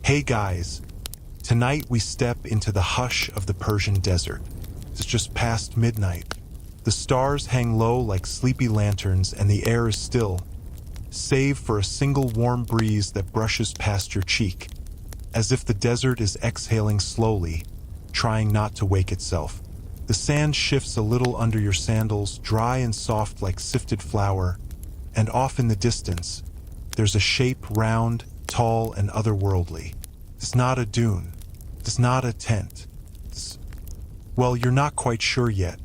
Hey guys, tonight we step into the hush of the Persian desert. It's just past midnight. The stars hang low like sleepy lanterns and the air is still, save for a single warm breeze that brushes past your cheek, as if the desert is exhaling slowly, trying not to wake itself. The sand shifts a little under your sandals, dry and soft like sifted flour, and off in the distance, there's a shape round, tall, and otherworldly. It's not a dune. It's not a tent. Well, you're not quite sure yet,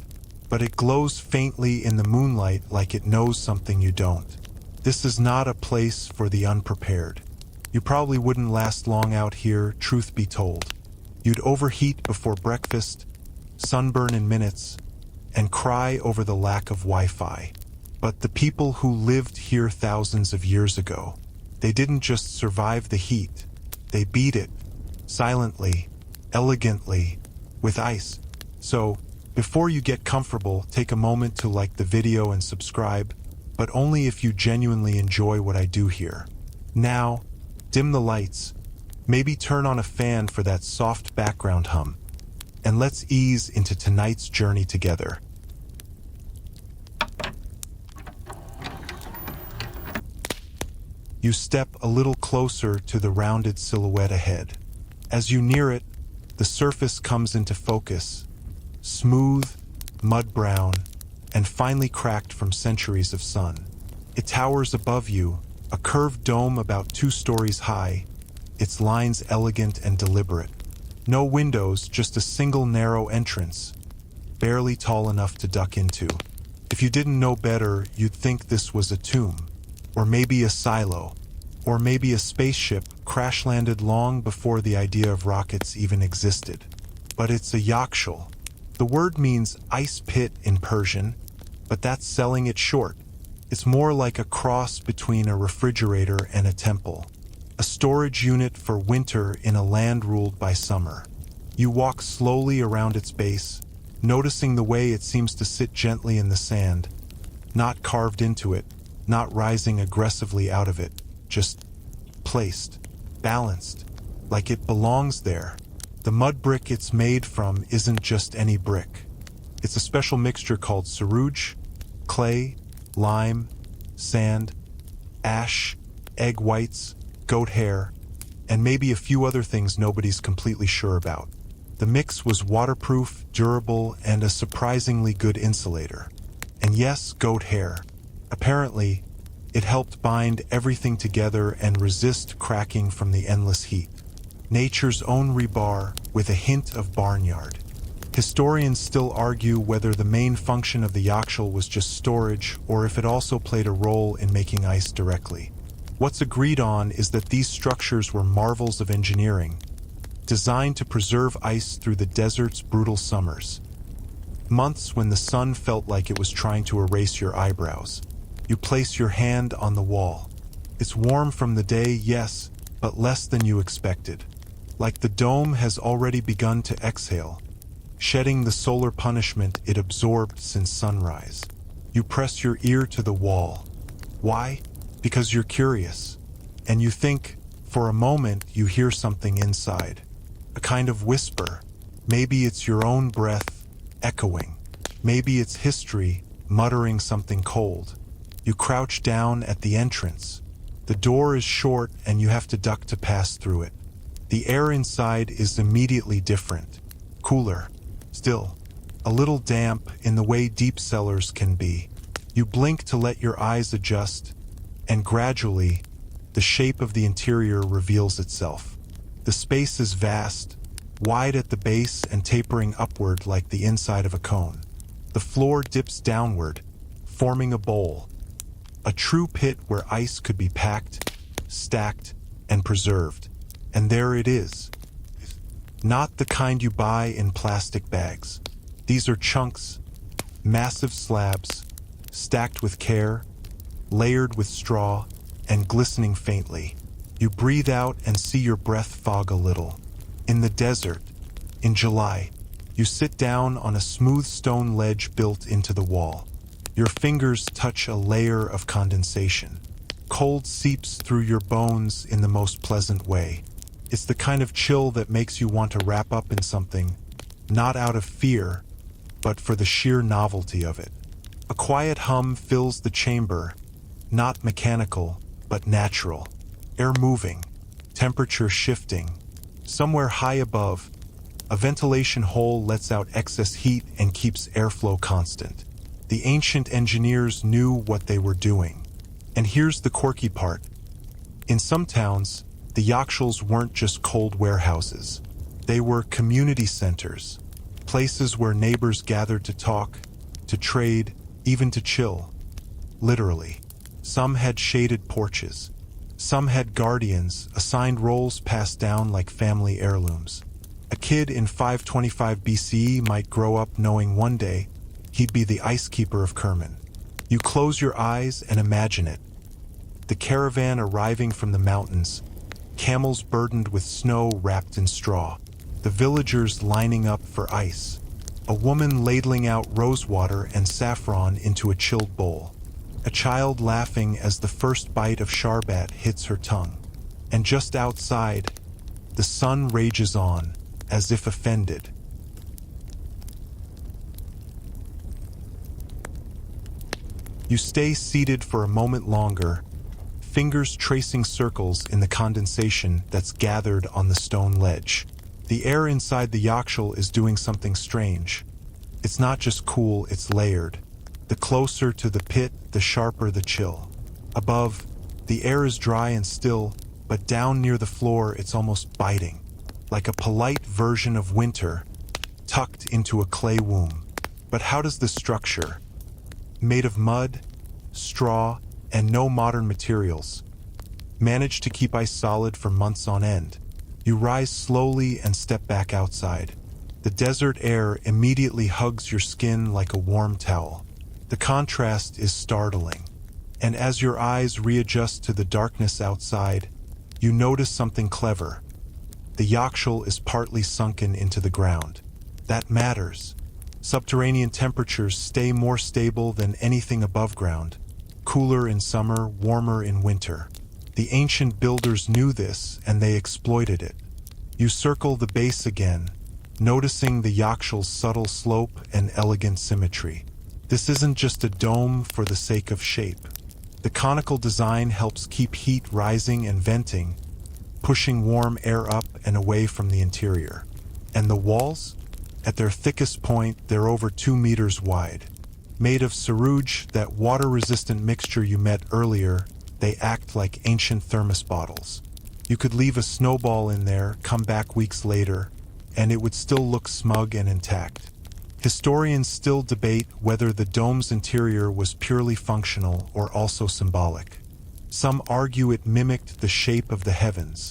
but it glows faintly in the moonlight like it knows something you don't. This is not a place for the unprepared. You probably wouldn't last long out here, truth be told. You'd overheat before breakfast, sunburn in minutes, and cry over the lack of Wi-Fi. But the people who lived here thousands of years ago, they didn't just survive the heat, they beat it, silently, elegantly, with ice. So, before you get comfortable, take a moment to like the video and subscribe, but only if you genuinely enjoy what I do here. Now, dim the lights, maybe turn on a fan for that soft background hum, and let's ease into tonight's journey together. You step a little closer to the rounded silhouette ahead. As you near it, the surface comes into focus, smooth, mud-brown, and finely cracked from centuries of sun. It towers above you, a curved dome about 2 stories high, its lines elegant and deliberate. No windows, just a single narrow entrance, barely tall enough to duck into. If you didn't know better, you'd think this was a tomb, or maybe a silo, or maybe a spaceship crash-landed long before the idea of rockets even existed. But it's a yakshul. The word means ice pit in Persian, but that's selling it short. It's more like a cross between a refrigerator and a temple, a storage unit for winter in a land ruled by summer. You walk slowly around its base, noticing the way it seems to sit gently in the sand, not carved into it, not rising aggressively out of it, just placed, balanced, like it belongs there. The mud brick it's made from isn't just any brick. It's a special mixture called sarouj, clay, lime, sand, ash, egg whites, goat hair, and maybe a few other things nobody's completely sure about. The mix was waterproof, durable, and a surprisingly good insulator. And yes, goat hair. Apparently, it helped bind everything together and resist cracking from the endless heat. Nature's own rebar with a hint of barnyard. Historians still argue whether the main function of the yakshul was just storage or if it also played a role in making ice directly. What's agreed on is that these structures were marvels of engineering, designed to preserve ice through the desert's brutal summers. Months when the sun felt like it was trying to erase your eyebrows. You place your hand on the wall. It's warm from the day, yes, but less than you expected. Like the dome has already begun to exhale, shedding the solar punishment it absorbed since sunrise. You press your ear to the wall. Why? Because you're curious. And you think, for a moment, you hear something inside. A kind of whisper. Maybe it's your own breath, echoing. Maybe it's history, muttering something cold. You crouch down at the entrance. The door is short and you have to duck to pass through it. The air inside is immediately different. Cooler. Still, a little damp in the way deep cellars can be. You blink to let your eyes adjust, and gradually, the shape of the interior reveals itself. The space is vast, wide at the base and tapering upward like the inside of a cone. The floor dips downward, forming a bowl. A true pit where ice could be packed, stacked, and preserved. And there it is. Not the kind you buy in plastic bags. These are chunks, massive slabs, stacked with care, layered with straw, and glistening faintly. You breathe out and see your breath fog a little. In the desert, in July, you sit down on a smooth stone ledge built into the wall. Your fingers touch a layer of condensation. Cold seeps through your bones in the most pleasant way. It's the kind of chill that makes you want to wrap up in something, not out of fear, but for the sheer novelty of it. A quiet hum fills the chamber, not mechanical, but natural. Air moving, temperature shifting. Somewhere high above, a ventilation hole lets out excess heat and keeps airflow constant. The ancient engineers knew what they were doing. And here's the quirky part. In some towns, the yakshals weren't just cold warehouses. They were community centers, places where neighbors gathered to talk, to trade, even to chill. Literally. Some had shaded porches. Some had guardians, assigned roles passed down like family heirlooms. A kid in 525 BCE might grow up knowing one day he'd be the ice keeper of Kerman. You close your eyes and imagine it. The caravan arriving from the mountains, camels burdened with snow wrapped in straw, the villagers lining up for ice, a woman ladling out rosewater and saffron into a chilled bowl, a child laughing as the first bite of sharbat hits her tongue. And just outside, the sun rages on, as if offended. You stay seated for a moment longer, fingers tracing circles in the condensation that's gathered on the stone ledge. The air inside the yakshal is doing something strange. It's not just cool, it's layered. The closer to the pit, the sharper the chill. Above, the air is dry and still, but down near the floor it's almost biting, like a polite version of winter, tucked into a clay womb. But how does this structure, made of mud, straw, and no modern materials, manage to keep ice solid for months on end? You rise slowly and step back outside. The desert air immediately hugs your skin like a warm towel. The contrast is startling, and as your eyes readjust to the darkness outside, you notice something clever. The yakshal is partly sunken into the ground. That matters. Subterranean temperatures stay more stable than anything above ground, cooler in summer, warmer in winter. The ancient builders knew this, and they exploited it. You circle the base again, noticing the yakshal's subtle slope and elegant symmetry. This isn't just a dome for the sake of shape. The conical design helps keep heat rising and venting, pushing warm air up and away from the interior. And the walls? At their thickest point, they're over 2 meters wide. Made of sarouge, that water-resistant mixture you met earlier, they act like ancient thermos bottles. You could leave a snowball in there, come back weeks later, and it would still look smug and intact. Historians still debate whether the dome's interior was purely functional or also symbolic. Some argue it mimicked the shape of the heavens,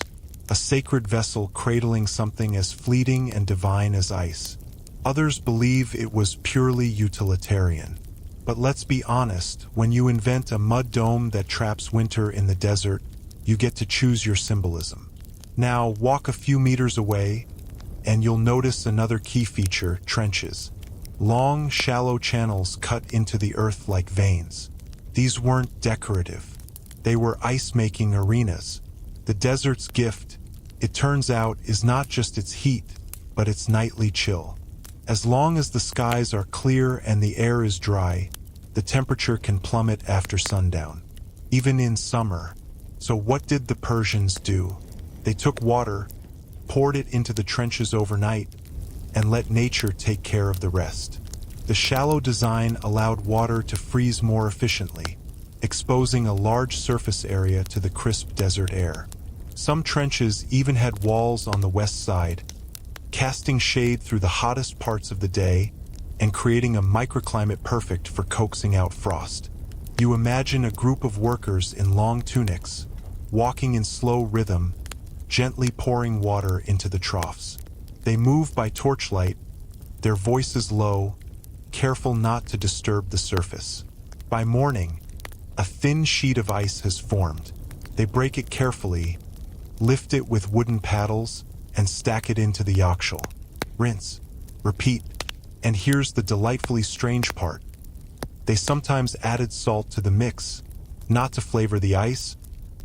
a sacred vessel cradling something as fleeting and divine as ice. Others believe it was purely utilitarian. But let's be honest, when you invent a mud dome that traps winter in the desert, you get to choose your symbolism. Now walk a few meters away, and you'll notice another key feature: trenches. Long, shallow channels cut into the earth like veins. These weren't decorative. They were ice-making arenas. The desert's gift, it turns out, is not just its heat, but its nightly chill. As long as the skies are clear and the air is dry, the temperature can plummet after sundown, even in summer. So what did the Persians do? They took water, poured it into the trenches overnight, and let nature take care of the rest. The shallow design allowed water to freeze more efficiently, exposing a large surface area to the crisp desert air. Some trenches even had walls on the west side, casting shade through the hottest parts of the day and creating a microclimate perfect for coaxing out frost. You imagine a group of workers in long tunics, walking in slow rhythm, gently pouring water into the troughs. They move by torchlight, their voices low, careful not to disturb the surface. By morning, a thin sheet of ice has formed. They break it carefully, lift it with wooden paddles, and stack it into the yakshal. Rinse, repeat, and here's the delightfully strange part. They sometimes added salt to the mix, not to flavor the ice,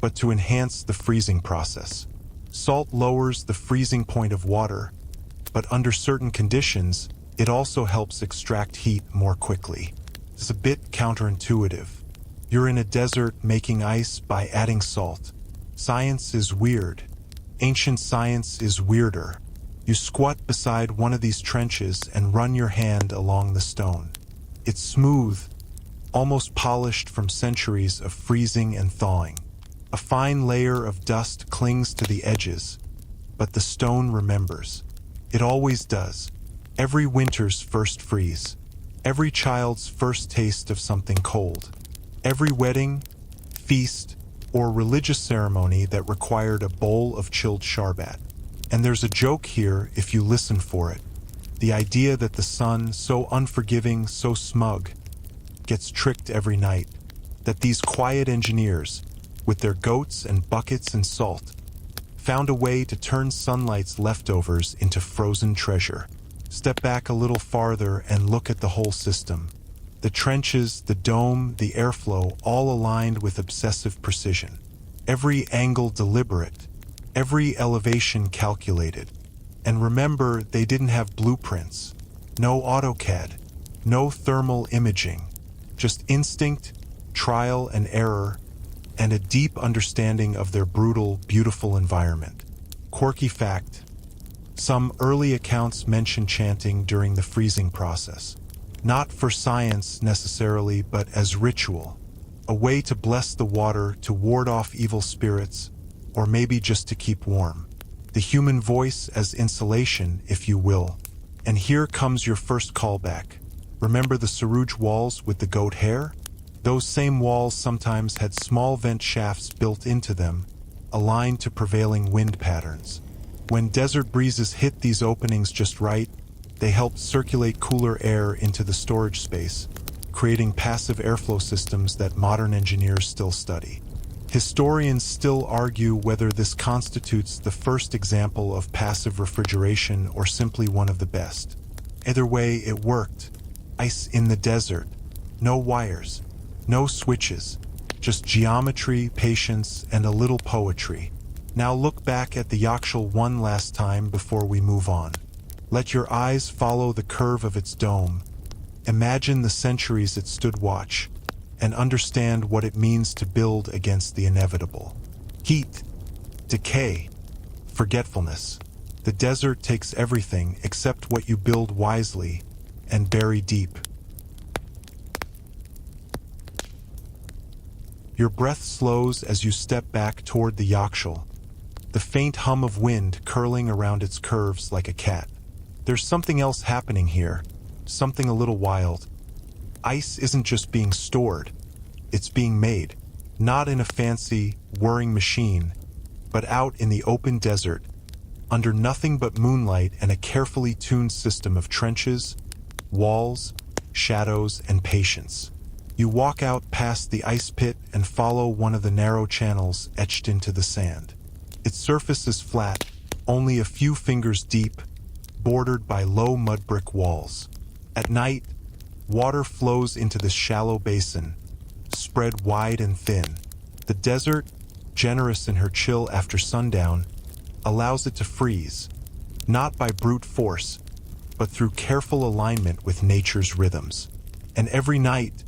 but to enhance the freezing process. Salt lowers the freezing point of water, but under certain conditions, it also helps extract heat more quickly. It's a bit counterintuitive. You're in a desert making ice by adding salt. Science is weird. Ancient science is weirder. You squat beside one of these trenches and run your hand along the stone. It's smooth, almost polished from centuries of freezing and thawing. A fine layer of dust clings to the edges, but the stone remembers. It always does. Every winter's first freeze. Every child's first taste of something cold. Every wedding, feast, or religious ceremony that required a bowl of chilled sharbat. And there's a joke here if you listen for it. The idea that the sun, so unforgiving, so smug, gets tricked every night. That these quiet engineers, with their goats and buckets and salt, found a way to turn sunlight's leftovers into frozen treasure. Step back a little farther and look at the whole system. The trenches, the dome, the airflow, all aligned with obsessive precision. Every angle deliberate, every elevation calculated. And remember, they didn't have blueprints. No AutoCAD, no thermal imaging. Just instinct, trial and error, and a deep understanding of their brutal, beautiful environment. Quirky fact: some early accounts mention chanting during the freezing process. Not for science necessarily, but as ritual. A way to bless the water, to ward off evil spirits, or maybe just to keep warm. The human voice as insulation, if you will. And here comes your first callback. Remember the Saruj walls with the goat hair? Those same walls sometimes had small vent shafts built into them, aligned to prevailing wind patterns. When desert breezes hit these openings just right, they helped circulate cooler air into the storage space, creating passive airflow systems that modern engineers still study. Historians still argue whether this constitutes the first example of passive refrigeration or simply one of the best. Either way, it worked. Ice in the desert. No wires. No switches. Just geometry, patience, and a little poetry. Now look back at the Yakshal one last time before we move on. Let your eyes follow the curve of its dome. Imagine the centuries it stood watch, and understand what it means to build against the inevitable. Heat, decay, forgetfulness. The desert takes everything except what you build wisely and bury deep. Your breath slows as you step back toward the Yakshal, the faint hum of wind curling around its curves like a cat. There's something else happening here, something a little wild. Ice isn't just being stored, it's being made, not in a fancy, whirring machine, but out in the open desert, under nothing but moonlight and a carefully tuned system of trenches, walls, shadows, and patience. You walk out past the ice pit and follow one of the narrow channels etched into the sand. Its surface is flat, only a few fingers deep, bordered by low mud brick walls. At night, water flows into this shallow basin, spread wide and thin. The desert, generous in her chill after sundown, allows it to freeze, not by brute force, but through careful alignment with nature's rhythms. And every night,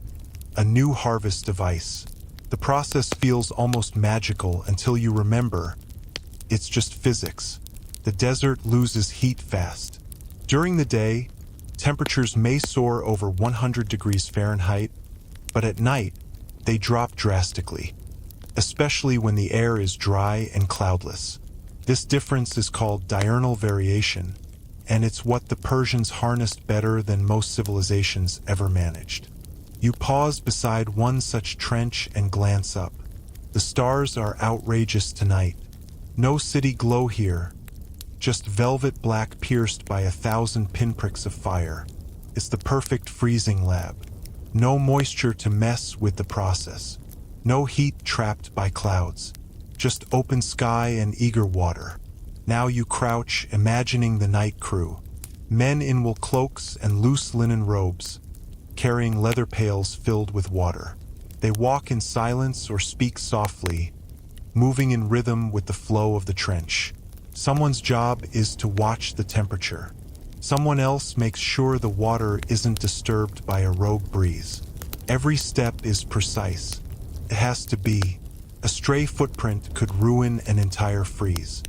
a new harvest of ice. The process feels almost magical until you remember it's just physics. The desert loses heat fast. During the day, temperatures may soar over 100 degrees Fahrenheit, but at night, they drop drastically, especially when the air is dry and cloudless. This difference is called diurnal variation, and it's what the Persians harnessed better than most civilizations ever managed. You pause beside one such trench and glance up. The stars are outrageous tonight. No city glow here, just velvet black pierced by 1,000 pinpricks of fire. It's the perfect freezing lab. No moisture to mess with the process. No heat trapped by clouds. Just open sky and eager water. Now you crouch, imagining the night crew. Men in wool cloaks and loose linen robes, carrying leather pails filled with water. They walk in silence or speak softly, moving in rhythm with the flow of the trench. Someone's job is to watch the temperature. Someone else makes sure the water isn't disturbed by a rogue breeze. Every step is precise. It has to be. A stray footprint could ruin an entire freeze.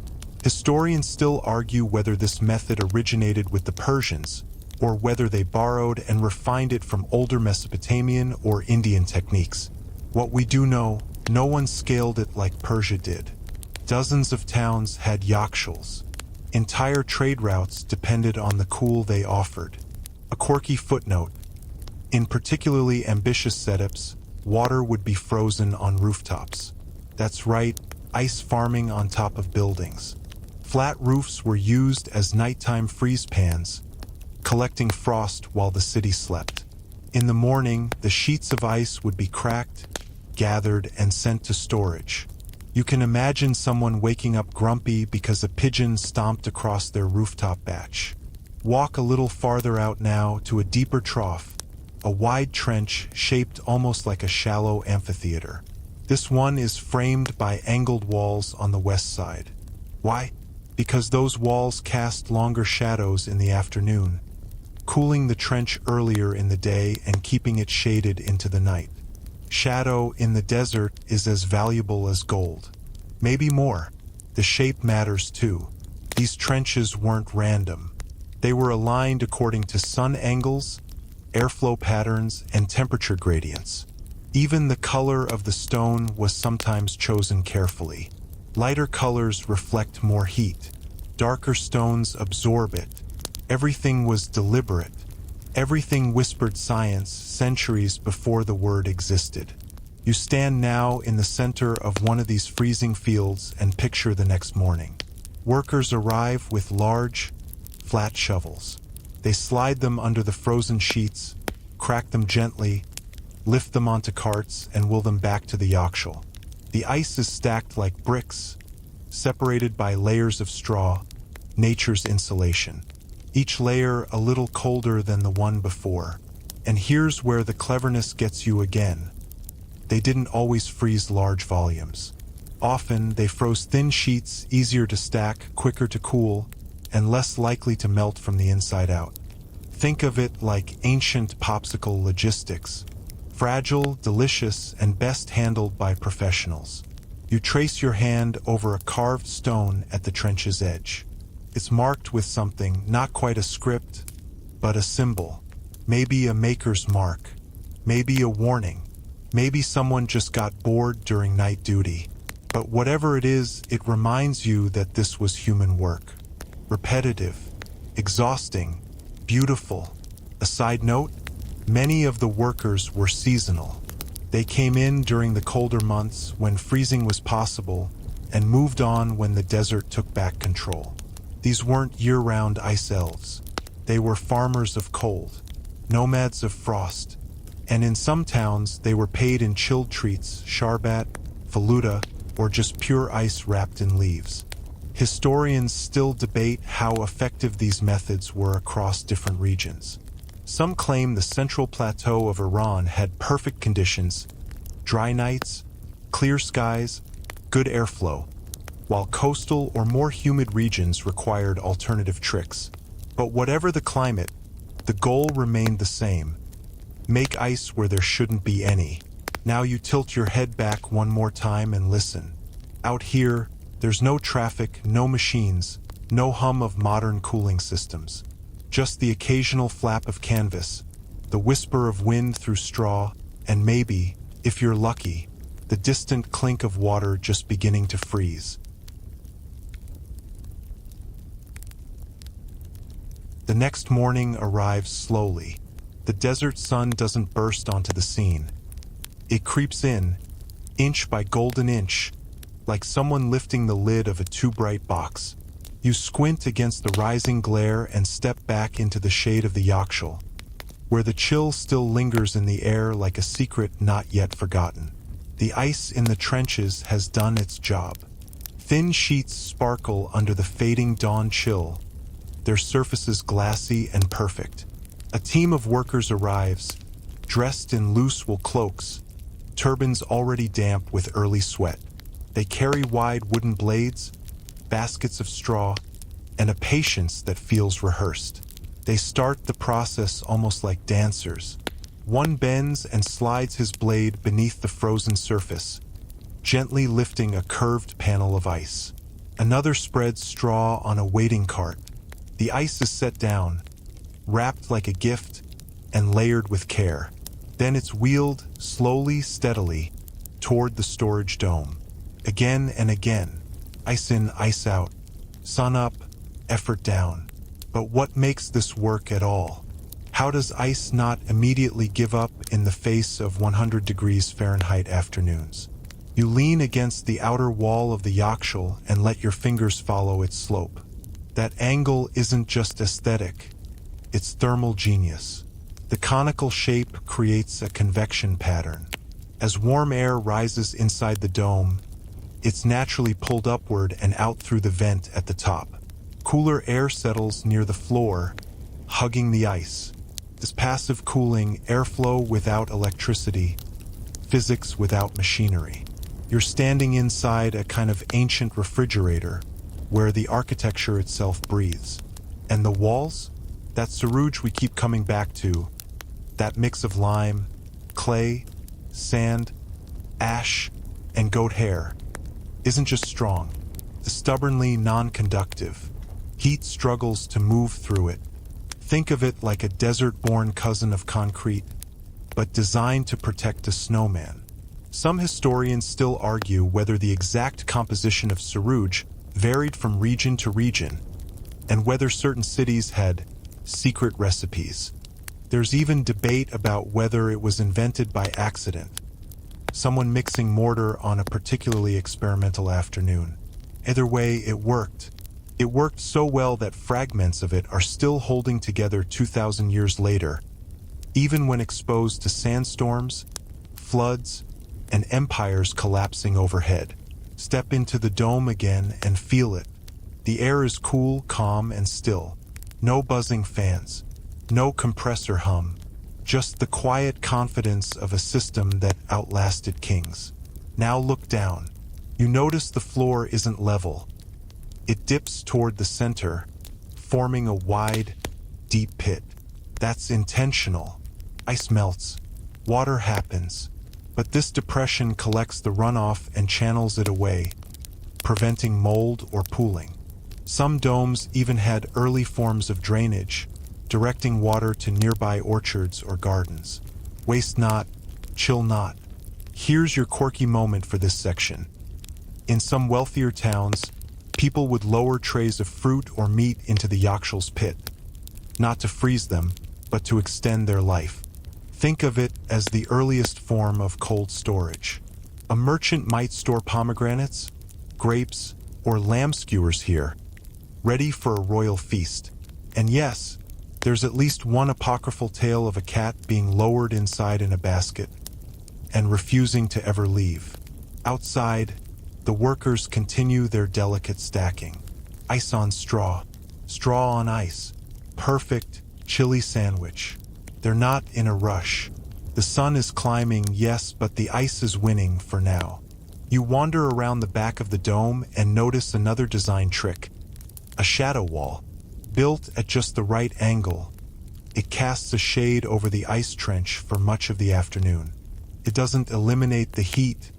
Historians still argue whether this method originated with the Persians, or whether they borrowed and refined it from older Mesopotamian or Indian techniques. What we do know, no one scaled it like Persia did. Dozens of towns had yakshals. Entire trade routes depended on the cool they offered. A quirky footnote: in particularly ambitious setups, water would be frozen on rooftops. That's right, ice farming on top of buildings. Flat roofs were used as nighttime freeze pans, collecting frost while the city slept. In the morning, the sheets of ice would be cracked, gathered, and sent to storage. You can imagine someone waking up grumpy because a pigeon stomped across their rooftop batch. Walk a little farther out now to a deeper trough, a wide trench shaped almost like a shallow amphitheater. This one is framed by angled walls on the west side. Why? Because those walls cast longer shadows in the afternoon, cooling the trench earlier in the day and keeping it shaded into the night. Shadow in the desert is as valuable as gold. Maybe more. The shape matters too. These trenches weren't random. They were aligned according to sun angles, airflow patterns, and temperature gradients. Even the color of the stone was sometimes chosen carefully. Lighter colors reflect more heat. Darker stones absorb it. Everything was deliberate. Everything whispered science centuries before the word existed. You stand now in the center of one of these freezing fields and picture the next morning. Workers arrive with large, flat shovels. They slide them under the frozen sheets, crack them gently, lift them onto carts, and wheel them back to the yakshal. The ice is stacked like bricks, separated by layers of straw, nature's insulation. Each layer a little colder than the one before. And here's where the cleverness gets you again. They didn't always freeze large volumes. Often they froze thin sheets, easier to stack, quicker to cool, and less likely to melt from the inside out. Think of it like ancient popsicle logistics. Fragile, delicious, and best handled by professionals. You trace your hand over a carved stone at the trench's edge. It's marked with something, not quite a script, but a symbol. Maybe a maker's mark. Maybe a warning. Maybe someone just got bored during night duty. But whatever it is, it reminds you that this was human work. Repetitive, exhausting, beautiful. A side note, many of the workers were seasonal. They came in during the colder months when freezing was possible and moved on when the desert took back control. These weren't year-round ice elves. They were farmers of cold, nomads of frost, and in some towns they were paid in chilled treats, sharbat, faluda, or just pure ice wrapped in leaves. Historians still debate how effective these methods were across different regions. Some claim the central plateau of Iran had perfect conditions, dry nights, clear skies, good airflow, while coastal or more humid regions required alternative tricks. But whatever the climate, the goal remained the same: make ice where there shouldn't be any. Now you tilt your head back one more time and listen. Out here, there's no traffic, no machines, no hum of modern cooling systems. Just the occasional flap of canvas, the whisper of wind through straw, and maybe, if you're lucky, the distant clink of water just beginning to freeze. The next morning arrives slowly. The desert sun doesn't burst onto the scene. It creeps in, inch by golden inch, like someone lifting the lid of a too-bright box. You squint against the rising glare and step back into the shade of the yakshal, where the chill still lingers in the air like a secret not yet forgotten. The ice in the trenches has done its job. Thin sheets sparkle under the fading dawn chill, their surfaces glassy and perfect. A team of workers arrives, dressed in loose wool cloaks, turbans already damp with early sweat. They carry wide wooden blades, baskets of straw, and a patience that feels rehearsed. They start the process almost like dancers. One bends and slides his blade beneath the frozen surface, gently lifting a curved panel of ice. Another spreads straw on a waiting cart. The ice is set down, wrapped like a gift, and layered with care. Then it's wheeled, slowly, steadily, toward the storage dome. Again and again, ice in, ice out, sun up, effort down. But what makes this work at all? How does ice not immediately give up in the face of 100 degrees Fahrenheit afternoons? You lean against the outer wall of the yachtshell and let your fingers follow its slope. That angle isn't just aesthetic, it's thermal genius. The conical shape creates a convection pattern. As warm air rises inside the dome, it's naturally pulled upward and out through the vent at the top. Cooler air settles near the floor, hugging the ice. This passive cooling, airflow without electricity, physics without machinery. You're standing inside a kind of ancient refrigerator where the architecture itself breathes. And the walls? That sarouge we keep coming back to, that mix of lime, clay, sand, ash, and goat hair, isn't just strong. It's stubbornly non-conductive. Heat struggles to move through it. Think of it like a desert-born cousin of concrete, but designed to protect a snowman. Some historians still argue whether the exact composition of sarouge varied from region to region, and whether certain cities had secret recipes. There's even debate about whether it was invented by accident, someone mixing mortar on a particularly experimental afternoon. Either way, it worked. It worked so well that fragments of it are still holding together 2,000 years later, even when exposed to sandstorms, floods, and empires collapsing overhead. Step into the dome again and feel it. The air is cool, calm, and still. No buzzing fans, no compressor hum, just the quiet confidence of a system that outlasted kings. Now look down. You notice the floor isn't level. It dips toward the center, forming a wide, deep pit. That's intentional. Ice melts, water happens, but this depression collects the runoff and channels it away, preventing mold or pooling. Some domes even had early forms of drainage, directing water to nearby orchards or gardens. Waste not, chill not. Here's your quirky moment for this section. In some wealthier towns, people would lower trays of fruit or meat into the yachtshell's pit, not to freeze them, but to extend their life. Think of it as the earliest form of cold storage. A merchant might store pomegranates, grapes, or lamb skewers here, ready for a royal feast. And yes, there's at least one apocryphal tale of a cat being lowered inside in a basket and refusing to ever leave. Outside, the workers continue their delicate stacking. Ice on straw, straw on ice. Perfect, chilly sandwich. They're not in a rush. The sun is climbing, yes, but the ice is winning for now. You wander around the back of the dome and notice another design trick. A shadow wall, built at just the right angle. It casts a shade over the ice trench for much of the afternoon. It doesn't eliminate the heat,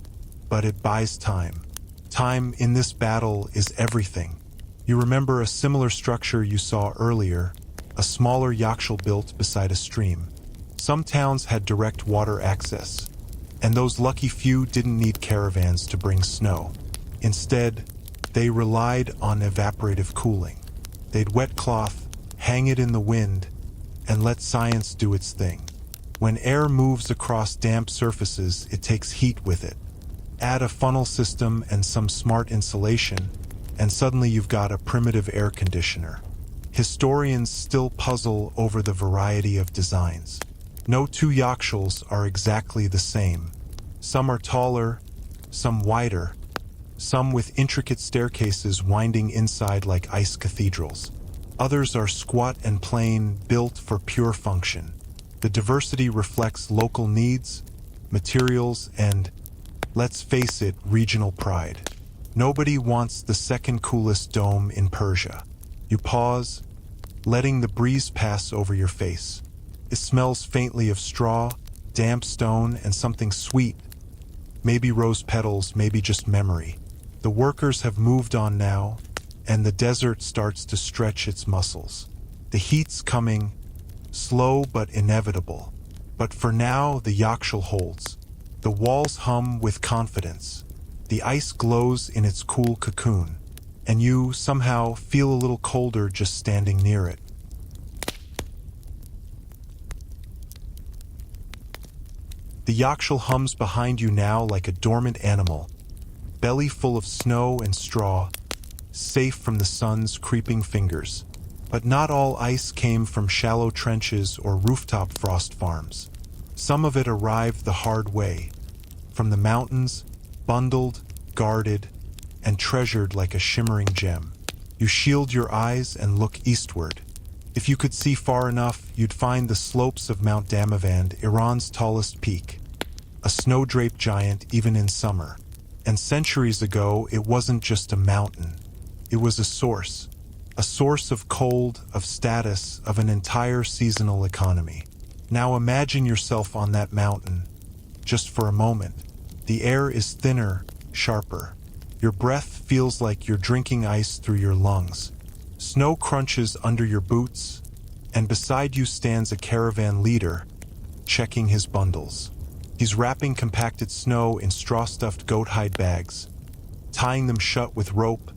but it buys time. Time in this battle is everything. You remember a similar structure you saw earlier, a smaller yachtshell built beside a stream. Some towns had direct water access, and those lucky few didn't need caravans to bring snow. Instead, they relied on evaporative cooling. They'd wet cloth, hang it in the wind, and let science do its thing. When air moves across damp surfaces, it takes heat with it. Add a funnel system and some smart insulation, and suddenly you've got a primitive air conditioner. Historians still puzzle over the variety of designs. No two yachtshels are exactly the same. Some are taller, some wider, some with intricate staircases winding inside like ice cathedrals. Others are squat and plain, built for pure function. The diversity reflects local needs, materials, and Let's face it, regional pride. Nobody wants the second coolest dome in Persia. You pause, letting the breeze pass over your face. It smells faintly of straw, damp stone, and something sweet. Maybe rose petals, maybe just memory. The workers have moved on now, and the desert starts to stretch its muscles. The heat's coming, slow but inevitable. But for now, the yakshal holds. The walls hum with confidence. The ice glows in its cool cocoon, and you somehow feel a little colder just standing near it. The yakshal hums behind you now like a dormant animal, belly full of snow and straw, safe from the sun's creeping fingers. But not all ice came from shallow trenches or rooftop frost farms. Some of it arrived the hard way, from the mountains, bundled, guarded, and treasured like a shimmering gem. You shield your eyes and look eastward. If you could see far enough, you'd find the slopes of Mount Damavand, Iran's tallest peak, a snow-draped giant even in summer. And centuries ago, it wasn't just a mountain. It was a source of cold, of status, of an entire seasonal economy. Now imagine yourself on that mountain, just for a moment. The air is thinner, sharper. Your breath feels like you're drinking ice through your lungs. Snow crunches under your boots, and beside you stands a caravan leader, checking his bundles. He's wrapping compacted snow in straw-stuffed goat-hide bags, tying them shut with rope,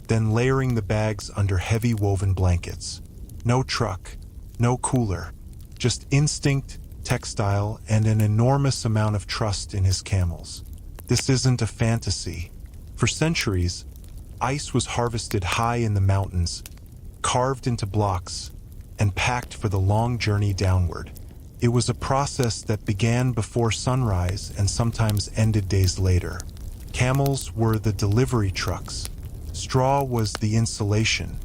then layering the bags under heavy woven blankets. No truck, no cooler, just instinct, textile, and an enormous amount of trust in his camels. This isn't a fantasy. For centuries, ice was harvested high in the mountains, carved into blocks, and packed for the long journey downward. It was a process that began before sunrise and sometimes ended days later. Camels were the delivery trucks. Straw was the insulation.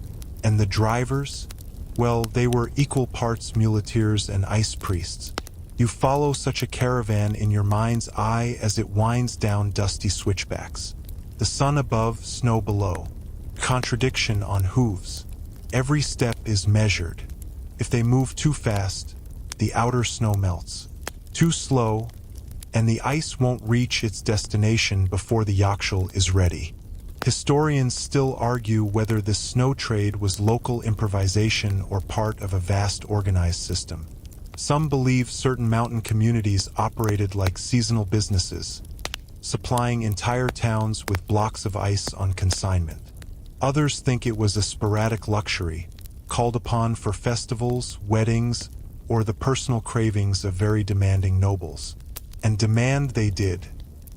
And the drivers? Well, they were equal parts muleteers and ice priests. You follow such a caravan in your mind's eye as it winds down dusty switchbacks. The sun above, snow below. Contradiction on hooves. Every step is measured. If they move too fast, the outer snow melts. Too slow, and the ice won't reach its destination before the yakshal is ready. Historians still argue whether this snow trade was local improvisation or part of a vast organized system. Some believe certain mountain communities operated like seasonal businesses, supplying entire towns with blocks of ice on consignment. Others think it was a sporadic luxury, called upon for festivals, weddings, or the personal cravings of very demanding nobles. And demand they did.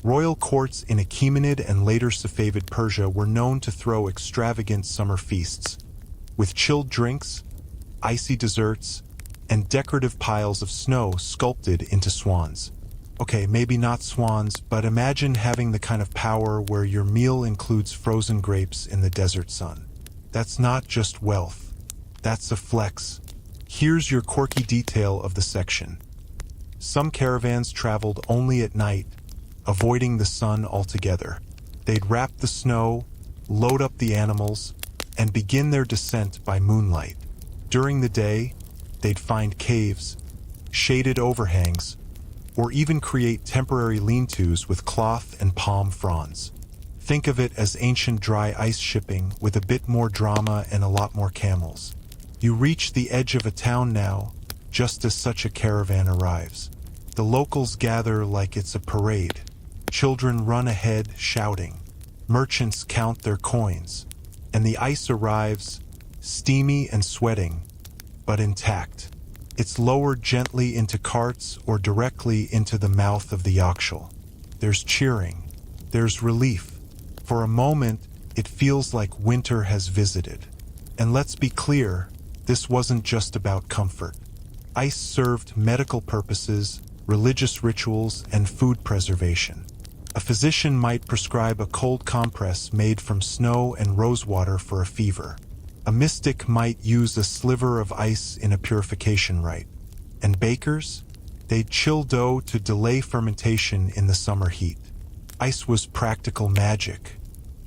Royal courts in Achaemenid and later Safavid Persia were known to throw extravagant summer feasts, with chilled drinks, icy desserts, and decorative piles of snow sculpted into swans. Okay, maybe not swans, but imagine having the kind of power where your meal includes frozen grapes in the desert sun. That's not just wealth. That's a flex. Here's your quirky detail of the section. Some caravans traveled only at night, avoiding the sun altogether. They'd wrap the snow, load up the animals, and begin their descent by moonlight. During the day, they'd find caves, shaded overhangs, or even create temporary lean-tos with cloth and palm fronds. Think of it as ancient dry ice shipping with a bit more drama and a lot more camels. You reach the edge of a town now, just as such a caravan arrives. The locals gather like it's a parade. Children run ahead, shouting. Merchants count their coins. And the ice arrives, steamy and sweating, but intact. It's lowered gently into carts or directly into the mouth of the yakshal. There's cheering. There's relief. For a moment, it feels like winter has visited. And let's be clear, this wasn't just about comfort. Ice served medical purposes, religious rituals, and food preservation. A physician might prescribe a cold compress made from snow and rosewater for a fever. A mystic might use a sliver of ice in a purification rite. And bakers? They'd chill dough to delay fermentation in the summer heat. Ice was practical magic.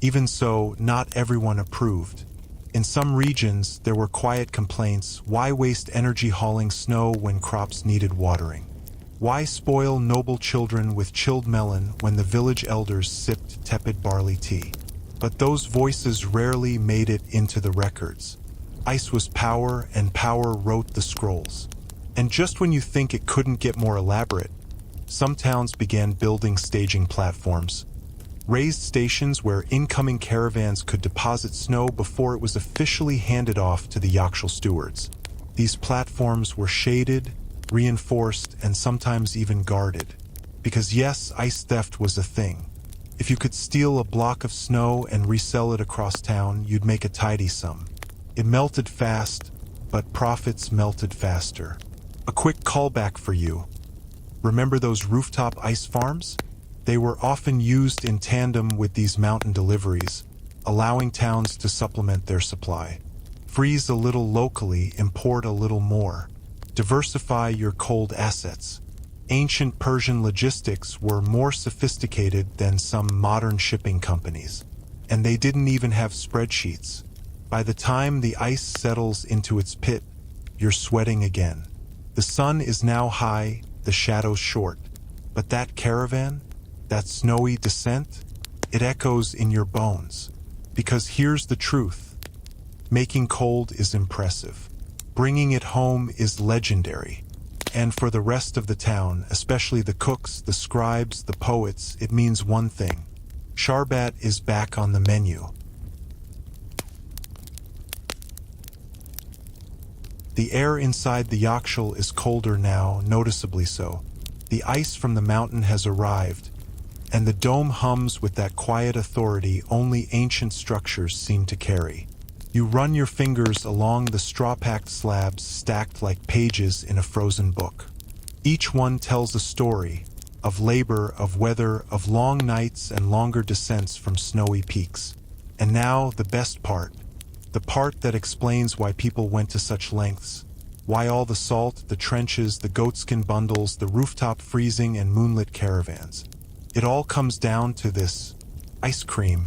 Even so, not everyone approved. In some regions, there were quiet complaints: why waste energy hauling snow when crops needed watering? Why spoil noble children with chilled melon when the village elders sipped tepid barley tea? But those voices rarely made it into the records. Ice was power, and power wrote the scrolls. And just when you think it couldn't get more elaborate, some towns began building staging platforms, raised stations where incoming caravans could deposit snow before it was officially handed off to the Yakshal stewards. These platforms were shaded, reinforced, and sometimes even guarded. Because yes, ice theft was a thing. If you could steal a block of snow and resell it across town, you'd make a tidy sum. It melted fast, but profits melted faster. A quick callback for you. Remember those rooftop ice farms? They were often used in tandem with these mountain deliveries, allowing towns to supplement their supply. Freeze a little locally, import a little more. Diversify your cold assets. Ancient Persian logistics were more sophisticated than some modern shipping companies. And they didn't even have spreadsheets. By the time the ice settles into its pit, you're sweating again. The sun is now high, the shadows short. But that caravan, that snowy descent, it echoes in your bones. Because here's the truth. Making cold is impressive. Bringing it home is legendary. And for the rest of the town, especially the cooks, the scribes, the poets, it means one thing. Sharbat is back on the menu. The air inside the Yakshal is colder now, noticeably so. The ice from the mountain has arrived, and the dome hums with that quiet authority only ancient structures seem to carry. You run your fingers along the straw-packed slabs stacked like pages in a frozen book. Each one tells a story of labor, of weather, of long nights and longer descents from snowy peaks. And now the best part. The part that explains why people went to such lengths. Why all the salt, the trenches, the goatskin bundles, the rooftop freezing and moonlit caravans. It all comes down to this: ice cream.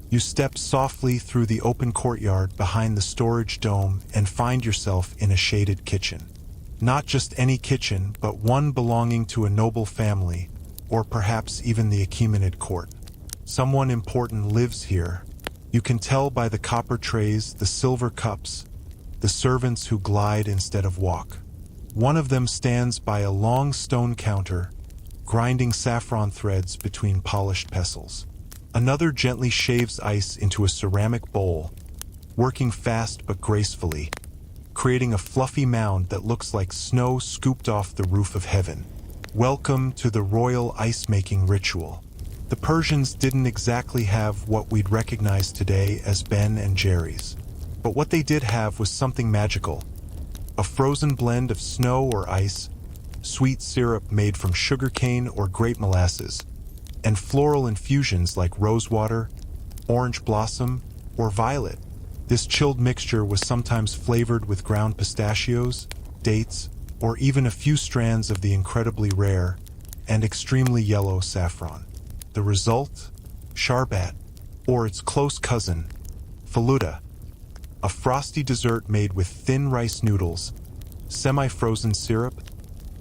You step softly through the open courtyard behind the storage dome and find yourself in a shaded kitchen. Not just any kitchen, but one belonging to a noble family, or perhaps even the Achaemenid court. Someone important lives here. You can tell by the copper trays, the silver cups, the servants who glide instead of walk. One of them stands by a long stone counter, grinding saffron threads between polished pestles. Another gently shaves ice into a ceramic bowl, working fast but gracefully, creating a fluffy mound that looks like snow scooped off the roof of heaven. Welcome to the royal ice-making ritual. The Persians didn't exactly have what we'd recognize today as Ben and Jerry's. But what they did have was something magical. A frozen blend of snow or ice, sweet syrup made from sugarcane or grape molasses, and floral infusions like rosewater, orange blossom, or violet. This chilled mixture was sometimes flavored with ground pistachios, dates, or even a few strands of the incredibly rare and extremely yellow saffron. The result? Sharbat, or its close cousin, faluda, a frosty dessert made with thin rice noodles, semi-frozen syrup,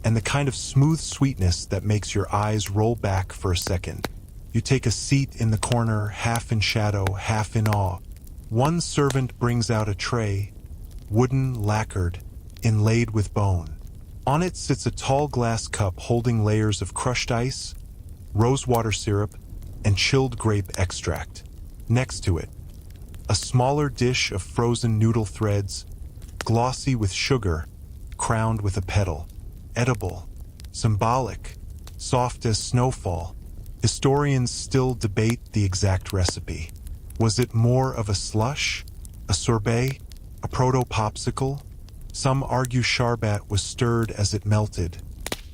and the kind of smooth sweetness that makes your eyes roll back for a second. You take a seat in the corner, half in shadow, half in awe. One servant brings out a tray, wooden, lacquered, inlaid with bone. On it sits a tall glass cup holding layers of crushed ice, rosewater syrup, and chilled grape extract. Next to it, a smaller dish of frozen noodle threads, glossy with sugar, crowned with a petal. Edible, symbolic, soft as snowfall. Historians still debate the exact recipe. Was it more of a slush, a sorbet, a proto-popsicle? Some argue sharbat was stirred as it melted,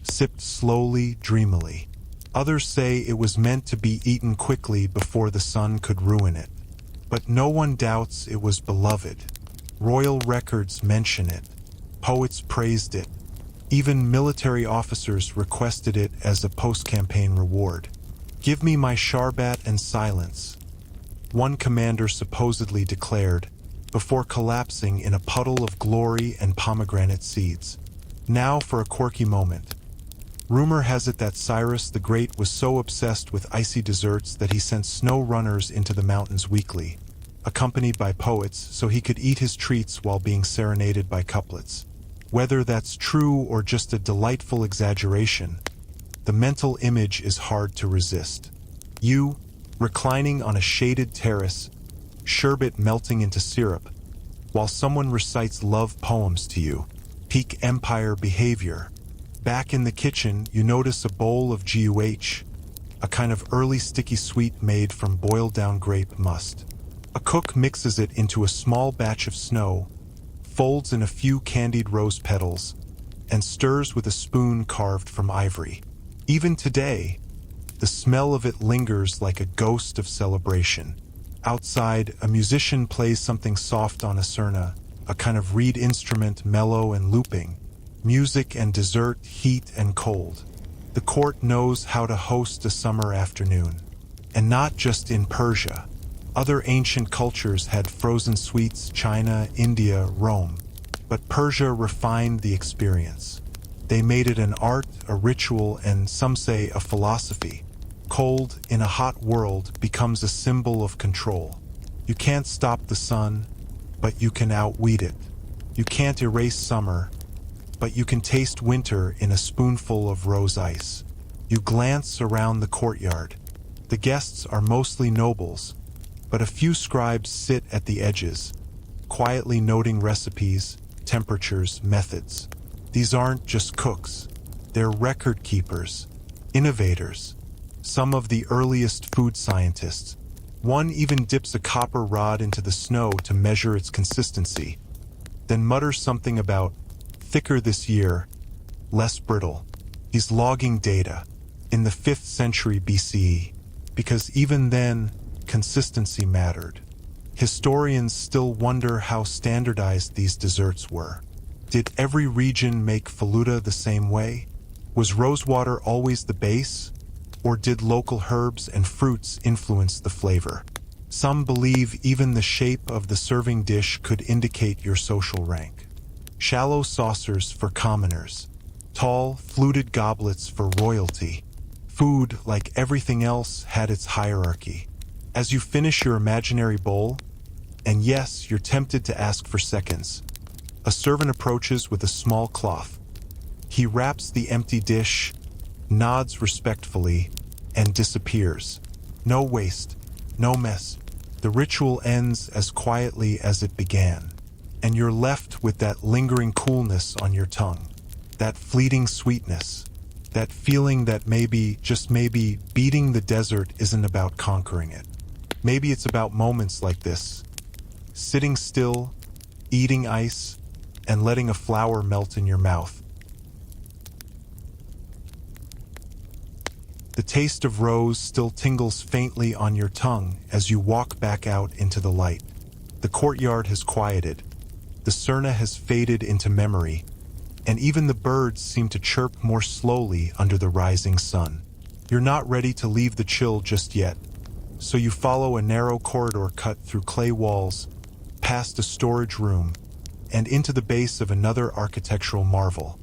sipped slowly, dreamily. Others say it was meant to be eaten quickly before the sun could ruin it. But no one doubts it was beloved. Royal records mention it. Poets praised it. Even military officers requested it as a post-campaign reward. "Give me my sharbat and silence," one commander supposedly declared, before collapsing in a puddle of glory and pomegranate seeds. Now for a quirky moment. Rumor has it that Cyrus the Great was so obsessed with icy desserts that he sent snow runners into the mountains weekly, accompanied by poets, so he could eat his treats while being serenaded by couplets. Whether that's true or just a delightful exaggeration, the mental image is hard to resist. You, reclining on a shaded terrace, sherbet melting into syrup, while someone recites love poems to you. Peak empire behavior. Back in the kitchen, you notice a bowl of GUH, a kind of early sticky sweet made from boiled-down grape must. A cook mixes it into a small batch of snow, folds in a few candied rose petals, and stirs with a spoon carved from ivory. Even today, the smell of it lingers like a ghost of celebration. Outside, a musician plays something soft on a surna, a kind of reed instrument, mellow and looping. Music and dessert, heat and cold. The court knows how to host a summer afternoon. And not just in Persia. Other ancient cultures had frozen sweets, China, India, Rome. But Persia refined the experience. They made it an art, a ritual, and some say a philosophy. Cold, in a hot world, becomes a symbol of control. You can't stop the sun, but you can outweed it. You can't erase summer, but you can taste winter in a spoonful of rose ice. You glance around the courtyard. The guests are mostly nobles, but a few scribes sit at the edges, quietly noting recipes, temperatures, methods. These aren't just cooks. They're record keepers, innovators, some of the earliest food scientists. One even dips a copper rod into the snow to measure its consistency, then mutters something about thicker this year, less brittle. He's logging data in the 5th century BCE, because even then, consistency mattered. Historians still wonder how standardized these desserts were. Did every region make faluda the same way? Was rosewater always the base? Or did local herbs and fruits influence the flavor? Some believe even the shape of the serving dish could indicate your social rank. Shallow saucers for commoners. Tall, fluted goblets for royalty. Food, like everything else, had its hierarchy. As you finish your imaginary bowl, and yes, you're tempted to ask for seconds, a servant approaches with a small cloth. He wraps the empty dish, nods respectfully, and disappears. No waste, no mess. The ritual ends as quietly as it began, and you're left with that lingering coolness on your tongue, that fleeting sweetness, that feeling that maybe, just maybe, beating the desert isn't about conquering it. Maybe it's about moments like this, sitting still, eating ice, and letting a flower melt in your mouth. The taste of rose still tingles faintly on your tongue as you walk back out into the light. The courtyard has quieted. The surna has faded into memory, and even the birds seem to chirp more slowly under the rising sun. You're not ready to leave the chill just yet, so you follow a narrow corridor cut through clay walls, past a storage room, and into the base of another architectural marvel,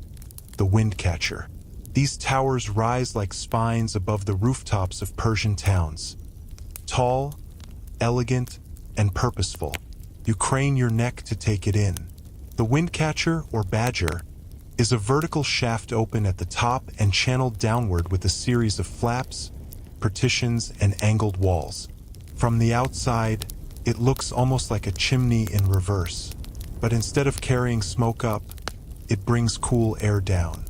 the wind catcher. These towers rise like spines above the rooftops of Persian towns. Tall, elegant, and purposeful. You crane your neck to take it in. The wind catcher, or badger, is a vertical shaft open at the top and channeled downward with a series of flaps, partitions, and angled walls. From the outside, it looks almost like a chimney in reverse. But instead of carrying smoke up, it brings cool air down.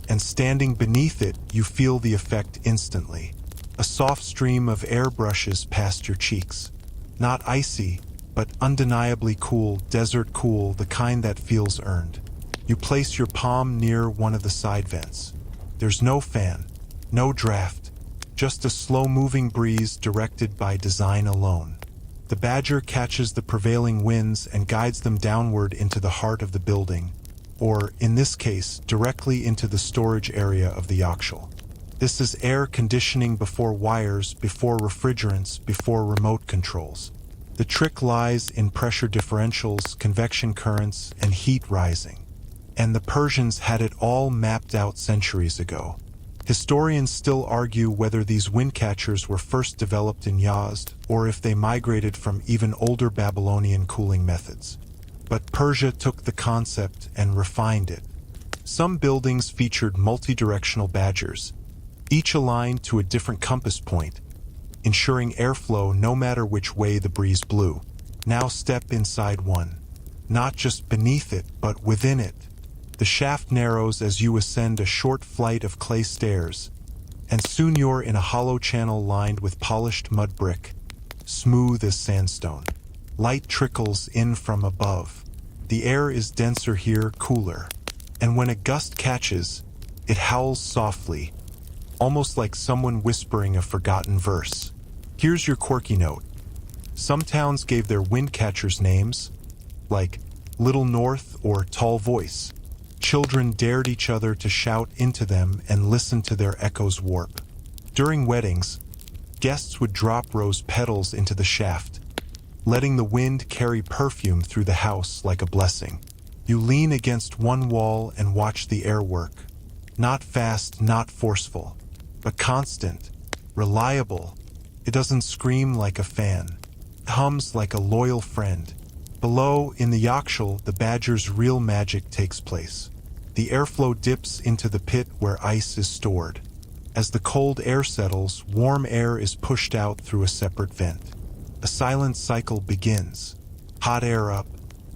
And standing beneath it, you feel the effect instantly. A soft stream of air brushes past your cheeks. Not icy, but undeniably cool, desert cool, the kind that feels earned. You place your palm near one of the side vents. There's no fan, no draft, just a slow-moving breeze directed by design alone. The badger catches the prevailing winds and guides them downward into the heart of the building, or, in this case, directly into the storage area of the yakshal. This is air conditioning before wires, before refrigerants, before remote controls. The trick lies in pressure differentials, convection currents, and heat rising. And the Persians had it all mapped out centuries ago. Historians still argue whether these wind catchers were first developed in Yazd or if they migrated from even older Babylonian cooling methods. But Persia took the concept and refined it. Some buildings featured multi-directional badgers, each aligned to a different compass point, ensuring airflow no matter which way the breeze blew. Now step inside one. Not just beneath it, but within it. The shaft narrows as you ascend a short flight of clay stairs, and soon you're in a hollow channel lined with polished mud brick, smooth as sandstone. Light trickles in from above. The air is denser here, cooler, and when a gust catches, it howls softly, almost like someone whispering a forgotten verse. Here's your quirky note. Some towns gave their wind catchers names, like Little North or Tall Voice. Children dared each other to shout into them and listen to their echoes warp. During weddings, guests would drop rose petals into the shaft, letting the wind carry perfume through the house like a blessing. You lean against one wall and watch the air work. Not fast, not forceful, but constant, reliable. It doesn't scream like a fan. It hums like a loyal friend. Below, in the Yakshal, the badger's real magic takes place. The airflow dips into the pit where ice is stored. As the cold air settles, warm air is pushed out through a separate vent. A silent cycle begins. Hot air up,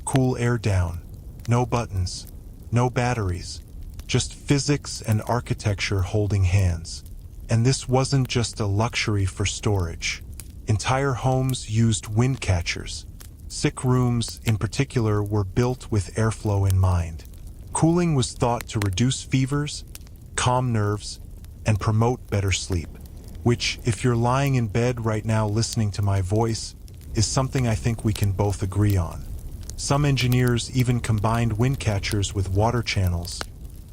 cool air down. No buttons, no batteries, just physics and architecture holding hands. And this wasn't just a luxury for storage. Entire homes used wind catchers. Sick rooms, in particular, were built with airflow in mind. Cooling was thought to reduce fevers, calm nerves, and promote better sleep, which, if you're lying in bed right now listening to my voice, is something I think we can both agree on. Some engineers even combined wind catchers with water channels,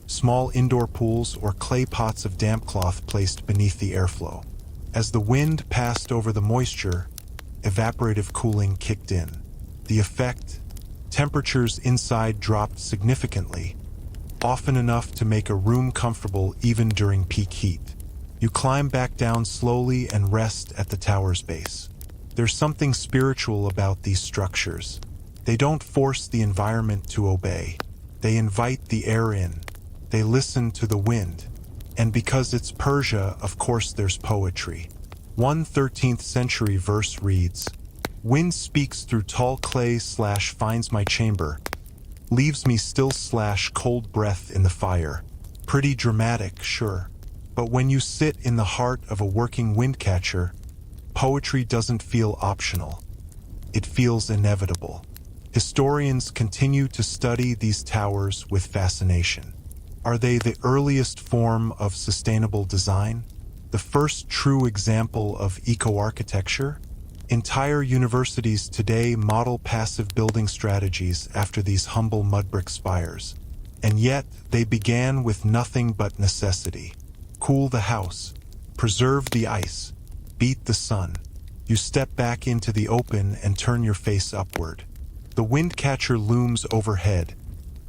small indoor pools, or clay pots of damp cloth placed beneath the airflow. As the wind passed over the moisture, evaporative cooling kicked in. The effect: temperatures inside dropped significantly, often enough to make a room comfortable even during peak heat. You climb back down slowly and rest at the tower's base. There's something spiritual about these structures. They don't force the environment to obey. They invite the air in. They listen to the wind. And because it's Persia, of course there's poetry. One 13th century verse reads, "Wind speaks through tall clay / finds my chamber, leaves me still / cold breath in the fire." Pretty dramatic, sure. But when you sit in the heart of a working wind catcher, poetry doesn't feel optional. It feels inevitable. Historians continue to study these towers with fascination. Are they the earliest form of sustainable design? The first true example of eco-architecture? Entire universities today model passive building strategies after these humble mud brick spires. And yet, they began with nothing but necessity. Cool the house, preserve the ice, beat the sun. You step back into the open and turn your face upward. The wind catcher looms overhead,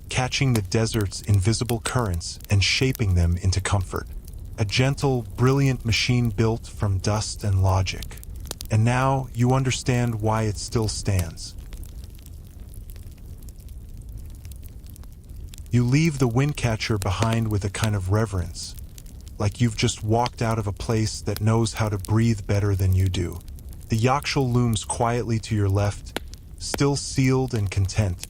catching the desert's invisible currents and shaping them into comfort. A gentle, brilliant machine built from dust and logic. And now you understand why it still stands. You leave the wind catcher behind with a kind of reverence, like you've just walked out of a place that knows how to breathe better than you do. The Yakshal looms quietly to your left, still sealed and content.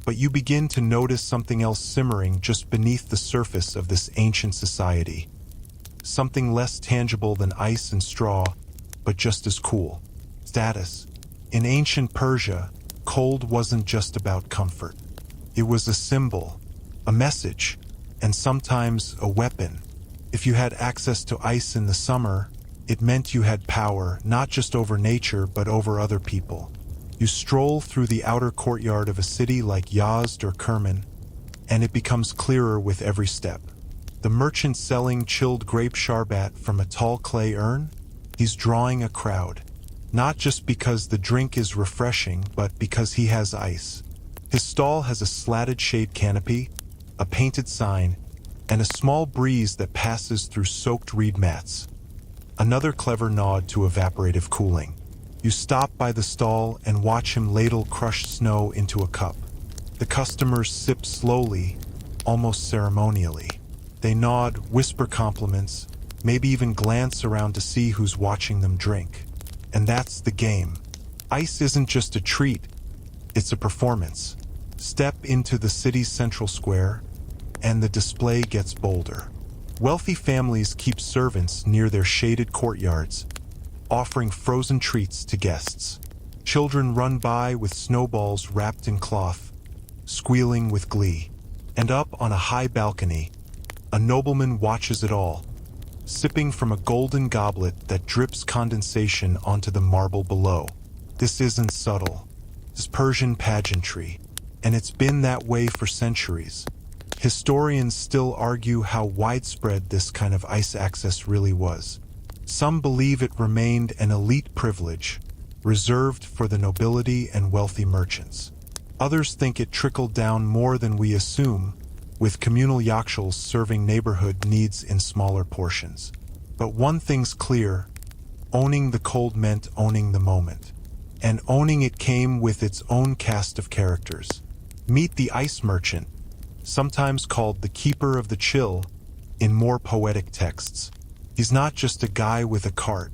But you begin to notice something else simmering just beneath the surface of this ancient society. Something less tangible than ice and straw, but just as cool. Status. In ancient Persia, cold wasn't just about comfort. It was a symbol, a message, and sometimes a weapon. If you had access to ice in the summer, it meant you had power, not just over nature, but over other people. You stroll through the outer courtyard of a city like Yazd or Kerman, and it becomes clearer with every step. The merchant selling chilled grape sharbat from a tall clay urn? He's drawing a crowd. Not just because the drink is refreshing, but because he has ice. His stall has a slatted shade canopy, a painted sign, and a small breeze that passes through soaked reed mats. Another clever nod to evaporative cooling. You stop by the stall and watch him ladle crushed snow into a cup. The customers sip slowly, almost ceremonially. They nod, whisper compliments, maybe even glance around to see who's watching them drink. And that's the game. Ice isn't just a treat, it's a performance. Step into the city's central square, and the display gets bolder. Wealthy families keep servants near their shaded courtyards, offering frozen treats to guests. Children run by with snowballs wrapped in cloth, squealing with glee. And up on a high balcony, a nobleman watches it all, sipping from a golden goblet that drips condensation onto the marble below. This isn't subtle. It's Persian pageantry, and it's been that way for centuries. Historians still argue how widespread this kind of ice access really was. Some believe it remained an elite privilege, reserved for the nobility and wealthy merchants. Others think it trickled down more than we assume, with communal yakshals serving neighborhood needs in smaller portions. But one thing's clear: owning the cold meant owning the moment. And owning it came with its own cast of characters. Meet the ice merchant, sometimes called the keeper of the chill in more poetic texts. He's not just a guy with a cart.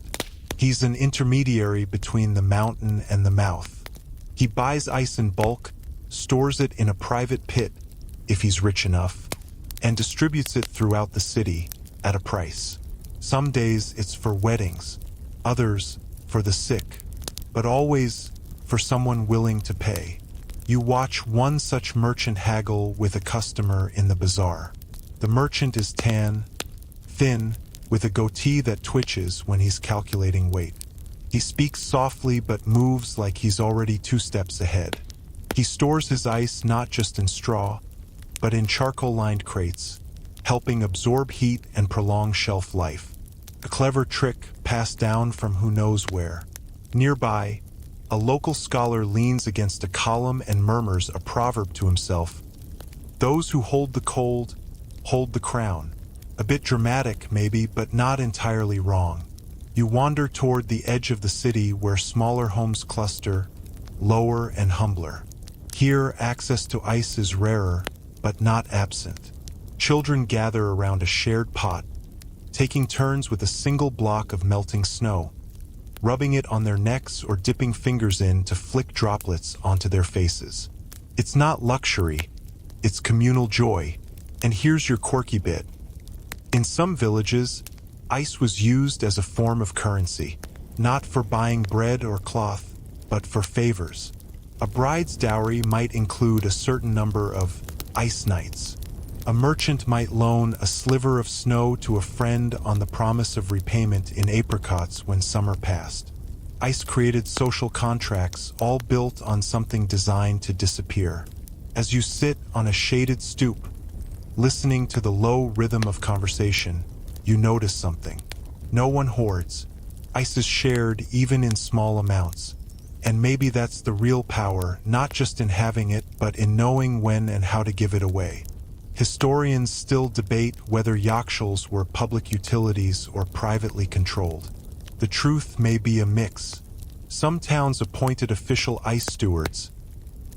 He's an intermediary between the mountain and the mouth. He buys ice in bulk, stores it in a private pit, if he's rich enough, and distributes it throughout the city at a price. Some days it's for weddings, others for the sick, but always for someone willing to pay. You watch one such merchant haggle with a customer in the bazaar. The merchant is tan, thin, with a goatee that twitches when he's calculating weight. He speaks softly but moves like he's already 2 steps ahead. He stores his ice not just in straw, but in charcoal-lined crates, helping absorb heat and prolong shelf life. A clever trick passed down from who knows where. Nearby, a local scholar leans against a column and murmurs a proverb to himself: "Those who hold the cold, hold the crown." A bit dramatic, maybe, but not entirely wrong. You wander toward the edge of the city where smaller homes cluster, lower and humbler. Here, access to ice is rarer, but not absent. Children gather around a shared pot, taking turns with a single block of melting snow, rubbing it on their necks or dipping fingers in to flick droplets onto their faces. It's not luxury, it's communal joy. And here's your quirky bit. In some villages, ice was used as a form of currency, not for buying bread or cloth, but for favors. A bride's dowry might include a certain number of ice nights. A merchant might loan a sliver of snow to a friend on the promise of repayment in apricots when summer passed. Ice created social contracts, all built on something designed to disappear. As you sit on a shaded stoop, listening to the low rhythm of conversation, you notice something. No one hoards. Ice is shared even in small amounts. And maybe that's the real power, not just in having it, but in knowing when and how to give it away. Historians still debate whether yakshals were public utilities or privately controlled. The truth may be a mix. Some towns appointed official ice stewards.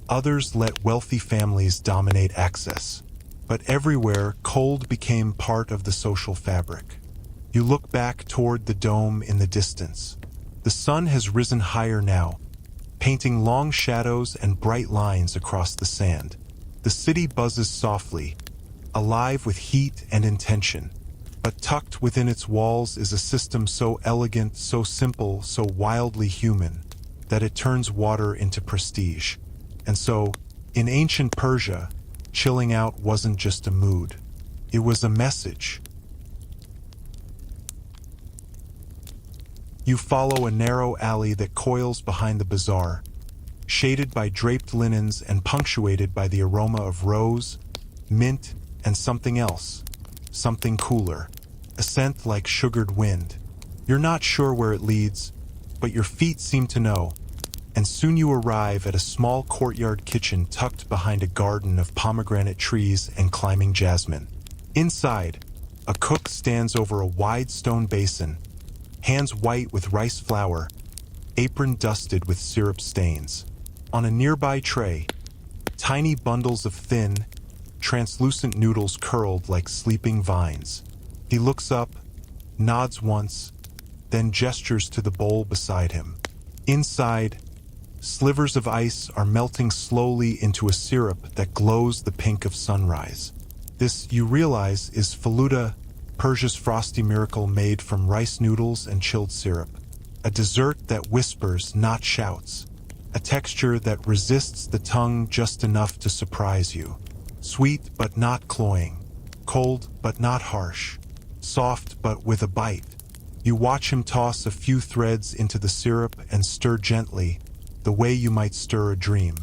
Others let wealthy families dominate access. But everywhere, cold became part of the social fabric. You look back toward the dome in the distance. The sun has risen higher now, painting long shadows and bright lines across the sand. The city buzzes softly, alive with heat and intention. But tucked within its walls is a system so elegant, so simple, so wildly human, that it turns water into prestige. And so, in ancient Persia, chilling out wasn't just a mood. It was a message. You follow a narrow alley that coils behind the bazaar, shaded by draped linens and punctuated by the aroma of rose, mint, and something else. something cooler, a scent like sugared wind. You're not sure where it leads, but your feet seem to know, and soon you arrive at a small courtyard kitchen tucked behind a garden of pomegranate trees and climbing jasmine. Inside, a cook stands over a wide stone basin, hands white with rice flour, apron dusted with syrup stains. On a nearby tray, tiny bundles of thin, translucent noodles curled like sleeping vines. He looks up, nods once, then gestures to the bowl beside him. Inside, slivers of ice are melting slowly into a syrup that glows the pink of sunrise. This, you realize, is faluda, Persia's frosty miracle made from rice noodles and chilled syrup. A dessert that whispers, not shouts. A texture that resists the tongue just enough to surprise you. Sweet but not cloying. Cold but not harsh. Soft but with a bite. You watch him toss a few threads into the syrup and stir gently, the way you might stir a dream.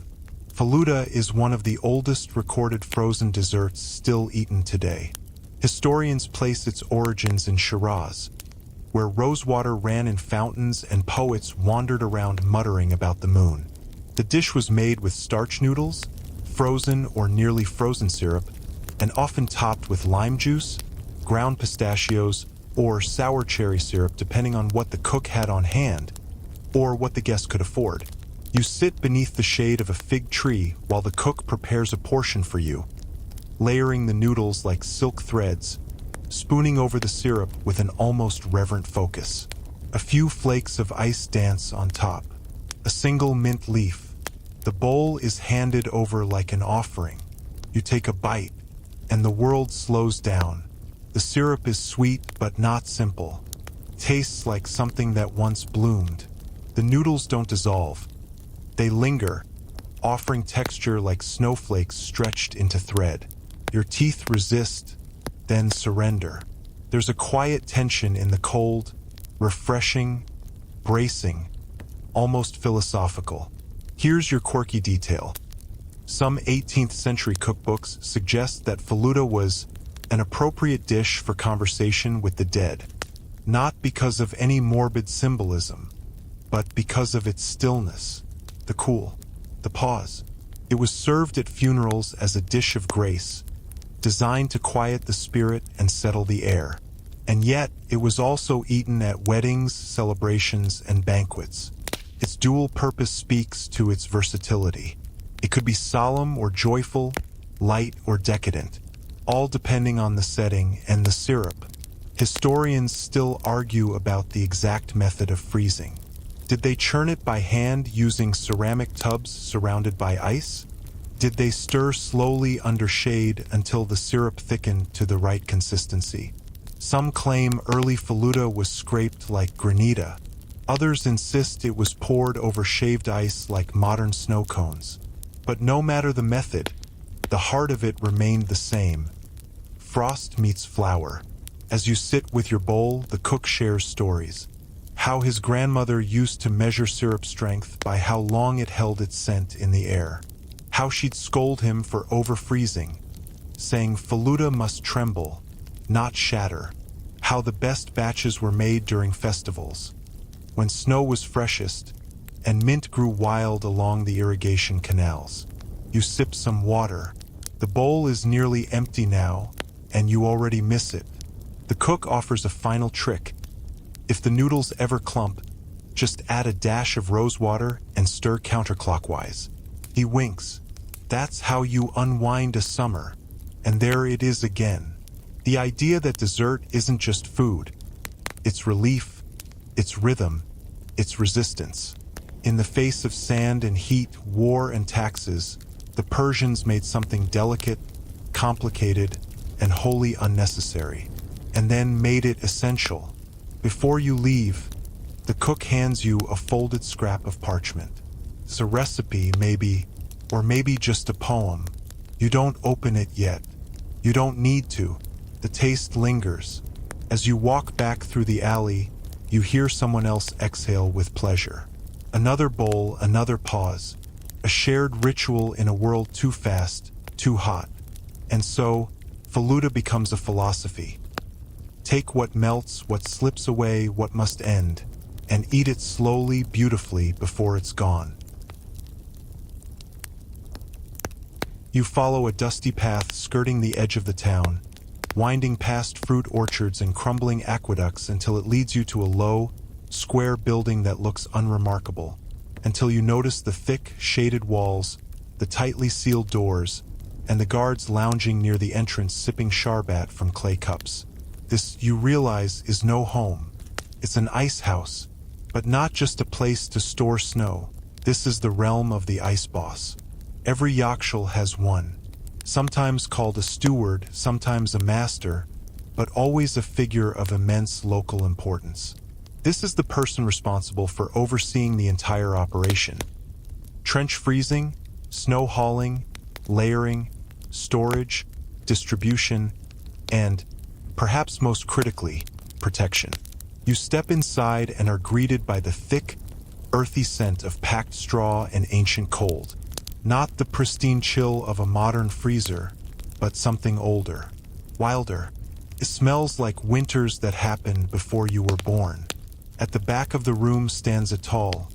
Faluda is one of the oldest recorded frozen desserts still eaten today. Historians place its origins in Shiraz, where rosewater ran in fountains and poets wandered around muttering about the moon. The dish was made with starch noodles, frozen or nearly frozen syrup, and often topped with lime juice, ground pistachios, or sour cherry syrup depending on what the cook had on hand, or what the guest could afford. You sit beneath the shade of a fig tree while the cook prepares a portion for you, layering the noodles like silk threads, spooning over the syrup with an almost reverent focus. A few flakes of ice dance on top. A single mint leaf. The bowl is handed over like an offering. You take a bite, and the world slows down. The syrup is sweet but not simple. Tastes like something that once bloomed. The noodles don't dissolve. They linger, offering texture like snowflakes stretched into thread. Your teeth resist, then surrender. There's a quiet tension in the cold, refreshing, bracing, almost philosophical. Here's your quirky detail. Some 18th century cookbooks suggest that faluda was an appropriate dish for conversation with the dead, not because of any morbid symbolism, but because of its stillness, the cool, the pause. It was served at funerals as a dish of grace, designed to quiet the spirit and settle the air. And yet, it was also eaten at weddings, celebrations, and banquets. Its dual purpose speaks to its versatility. It could be solemn or joyful, light or decadent, all depending on the setting and the syrup. Historians still argue about the exact method of freezing. Did they churn it by hand using ceramic tubs surrounded by ice? Did they stir slowly under shade until the syrup thickened to the right consistency? Some claim early faluda was scraped like granita. Others insist it was poured over shaved ice like modern snow cones. But no matter the method, the heart of it remained the same. Frost meets flour. As you sit with your bowl, the cook shares stories. How his grandmother used to measure syrup strength by how long it held its scent in the air. How she'd scold him for over-freezing, saying faluda must tremble, not shatter. How the best batches were made during festivals, when snow was freshest and mint grew wild along the irrigation canals. You sip some water. The bowl is nearly empty now, and you already miss it. The cook offers a final trick. If the noodles ever clump, just add a dash of rose water and stir counterclockwise. He winks. That's how you unwind a summer. And there it is again. The idea that dessert isn't just food. It's relief, it's rhythm, it's resistance. In the face of sand and heat, war and taxes, the Persians made something delicate, complicated, and wholly unnecessary, and then made it essential. Before you leave, the cook hands you a folded scrap of parchment. It's a recipe, maybe, or maybe just a poem. You don't open it yet. You don't need to. The taste lingers. As you walk back through the alley, you hear someone else exhale with pleasure. Another bowl, another pause. A shared ritual in a world too fast, too hot. And so, Faluda becomes a philosophy. Take what melts, what slips away, what must end, and eat it slowly, beautifully, before it's gone. You follow a dusty path skirting the edge of the town, winding past fruit orchards and crumbling aqueducts until it leads you to a low, square building that looks unremarkable, until you notice the thick, shaded walls, the tightly sealed doors, and the guards lounging near the entrance sipping sharbat from clay cups. This, you realize, is no home. It's an ice house, but not just a place to store snow. This is the realm of the ice boss. Every Yakshal has one, sometimes called a steward, sometimes a master, but always a figure of immense local importance. This is the person responsible for overseeing the entire operation. Trench freezing, snow hauling, layering, storage, distribution, and, perhaps most critically, protection. You step inside and are greeted by the thick, earthy scent of packed straw and ancient cold. Not the pristine chill of a modern freezer, but something older, wilder. It smells like winters that happened before you were born. At the back of the room stands a tall,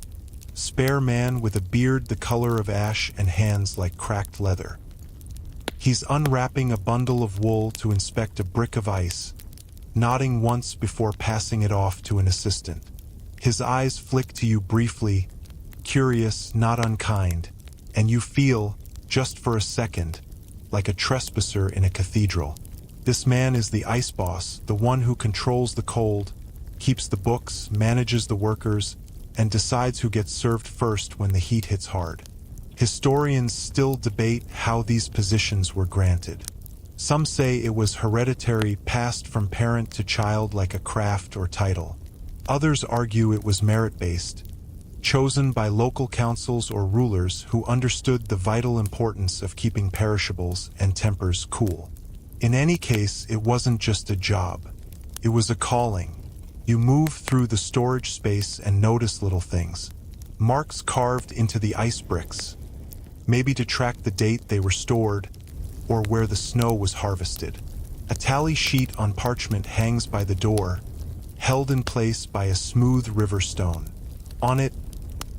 spare man with a beard the color of ash and hands like cracked leather. He's unwrapping a bundle of wool to inspect a brick of ice, nodding once before passing it off to an assistant. His eyes flick to you briefly, curious, not unkind, and you feel, just for a second, like a trespasser in a cathedral. This man is the ice boss, the one who controls the cold, keeps the books, manages the workers, and decides who gets served first when the heat hits hard. Historians still debate how these positions were granted. Some say it was hereditary, passed from parent to child like a craft or title. Others argue it was merit-based, chosen by local councils or rulers who understood the vital importance of keeping perishables and tempers cool. In any case, it wasn't just a job. It was a calling. You move through the storage space and notice little things. Marks carved into the ice bricks, maybe to track the date they were stored or where the snow was harvested. A tally sheet on parchment hangs by the door, held in place by a smooth river stone. On it,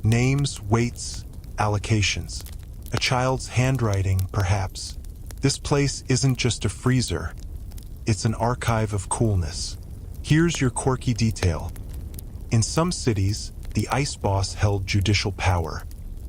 names, weights, allocations. A child's handwriting, perhaps. This place isn't just a freezer. It's an archive of coolness. Here's your quirky detail. In some cities, the ice boss held judicial power.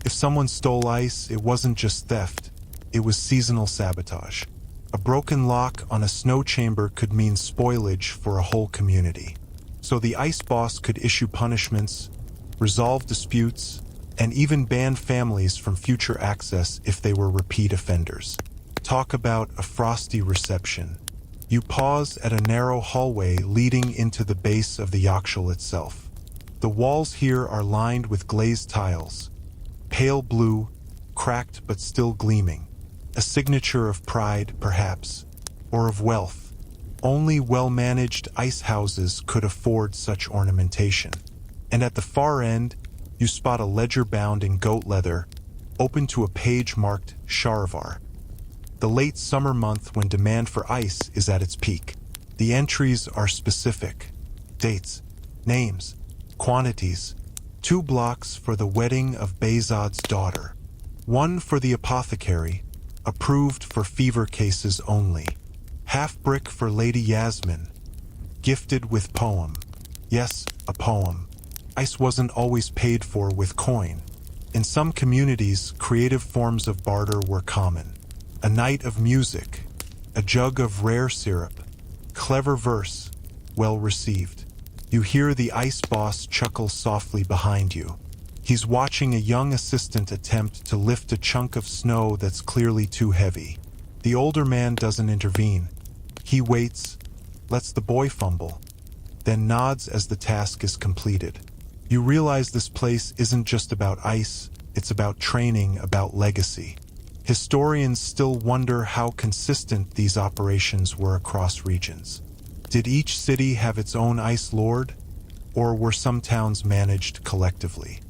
If someone stole ice, it wasn't just theft, it was seasonal sabotage. A broken lock on a snow chamber could mean spoilage for a whole community. So the ice boss could issue punishments, resolve disputes, and even ban families from future access if they were repeat offenders. Talk about a frosty reception. You pause at a narrow hallway leading into the base of the Yakshal itself. The walls here are lined with glazed tiles, pale blue, cracked but still gleaming. A signature of pride, perhaps, or of wealth. Only well-managed ice houses could afford such ornamentation. And at the far end, you spot a ledger bound in goat leather, open to a page marked Sharavar. The late summer month when demand for ice is at its peak. The entries are specific. Dates, names, quantities. 2 blocks for the wedding of Behzad's daughter. 1 for the apothecary, approved for fever cases only. Half brick for Lady Yasmin, gifted with poem. Yes, a poem. Ice wasn't always paid for with coin. In some communities, creative forms of barter were common. A night of music, a jug of rare syrup, clever verse, well received. You hear the ice boss chuckle softly behind you. He's watching a young assistant attempt to lift a chunk of snow that's clearly too heavy. The older man doesn't intervene. He waits, lets the boy fumble, then nods as the task is completed. You realize this place isn't just about ice, it's about training, about legacy. Historians still wonder how consistent these operations were across regions. Did each city have its own ice lord, or were some towns managed collectively?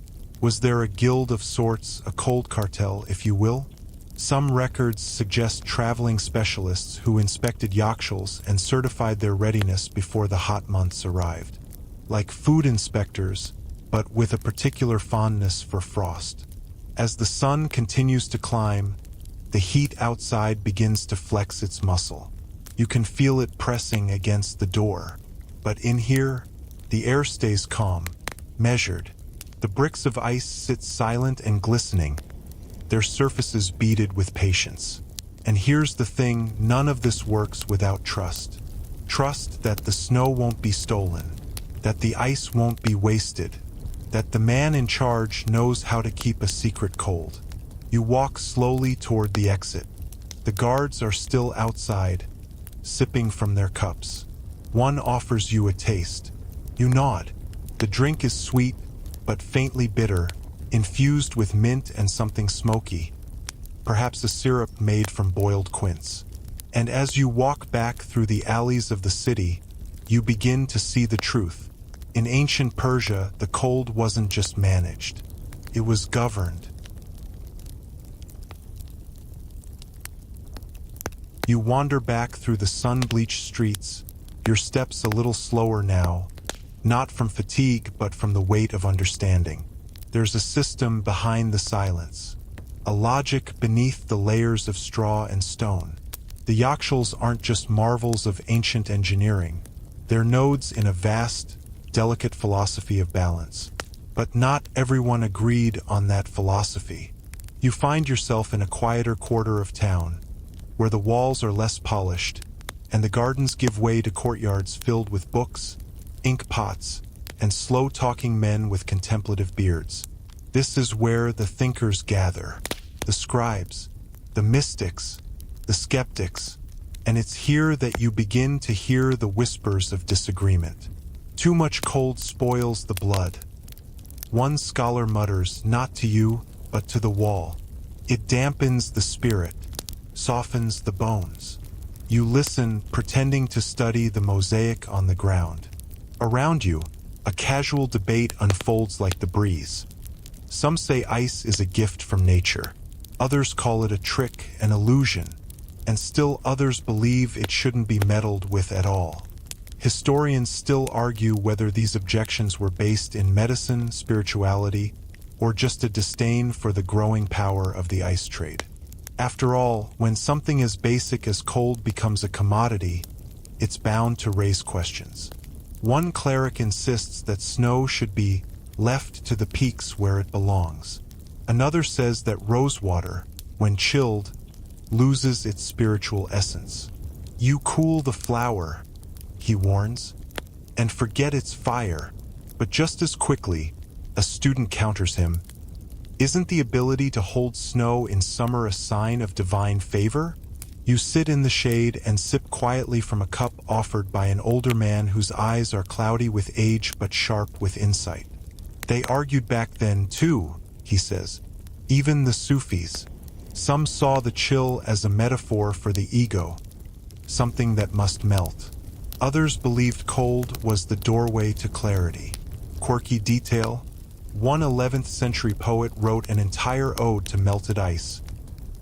Was there a guild of sorts, a cold cartel, if you will? Some records suggest traveling specialists who inspected yakshuls and certified their readiness before the hot months arrived. Like food inspectors, but with a particular fondness for frost. As the sun continues to climb, the heat outside begins to flex its muscle. You can feel it pressing against the door. But in here, the air stays calm, measured. The bricks of ice sit silent and glistening, their surfaces beaded with patience. And here's the thing, none of this works without trust. Trust that the snow won't be stolen, that the ice won't be wasted, that the man in charge knows how to keep a secret cold. You walk slowly toward the exit. The guards are still outside, sipping from their cups. One offers you a taste. You nod. The drink is sweet, but faintly bitter, infused with mint and something smoky, perhaps a syrup made from boiled quince. And as you walk back through the alleys of the city, you begin to see the truth. In ancient Persia, the cold wasn't just managed. It was governed. You wander back through the sun-bleached streets, your steps a little slower now, not from fatigue but from the weight of understanding. There's a system behind the silence, a logic beneath the layers of straw and stone. The yakshuls aren't just marvels of ancient engineering, they're nodes in a vast, delicate philosophy of balance. But not everyone agreed on that philosophy. You find yourself in a quieter quarter of town, where the walls are less polished, and the gardens give way to courtyards filled with books, ink pots, and slow-talking men with contemplative beards. This is where the thinkers gather, the scribes, the mystics, the skeptics, and it's here that you begin to hear the whispers of disagreement. Too much cold spoils the blood. One scholar mutters, not to you, but to the wall. It dampens the spirit, softens the bones. You listen, pretending to study the mosaic on the ground. Around you, a casual debate unfolds like the breeze. Some say ice is a gift from nature. Others call it a trick, an illusion. And still others believe it shouldn't be meddled with at all. Historians still argue whether these objections were based in medicine, spirituality, or just a disdain for the growing power of the ice trade. After all, when something as basic as cold becomes a commodity, it's bound to raise questions. One cleric insists that snow should be left to the peaks where it belongs. Another says that rosewater, when chilled, loses its spiritual essence. You cool the flower, he warns, and forget its fire. But just as quickly, a student counters him. Isn't the ability to hold snow in summer a sign of divine favor? You sit in the shade and sip quietly from a cup offered by an older man whose eyes are cloudy with age but sharp with insight. They argued back then too, he says. Even the Sufis. Some saw the chill as a metaphor for the ego, something that must melt. Others believed cold was the doorway to clarity. Quirky detail: one 11th century poet wrote an entire ode to melted ice,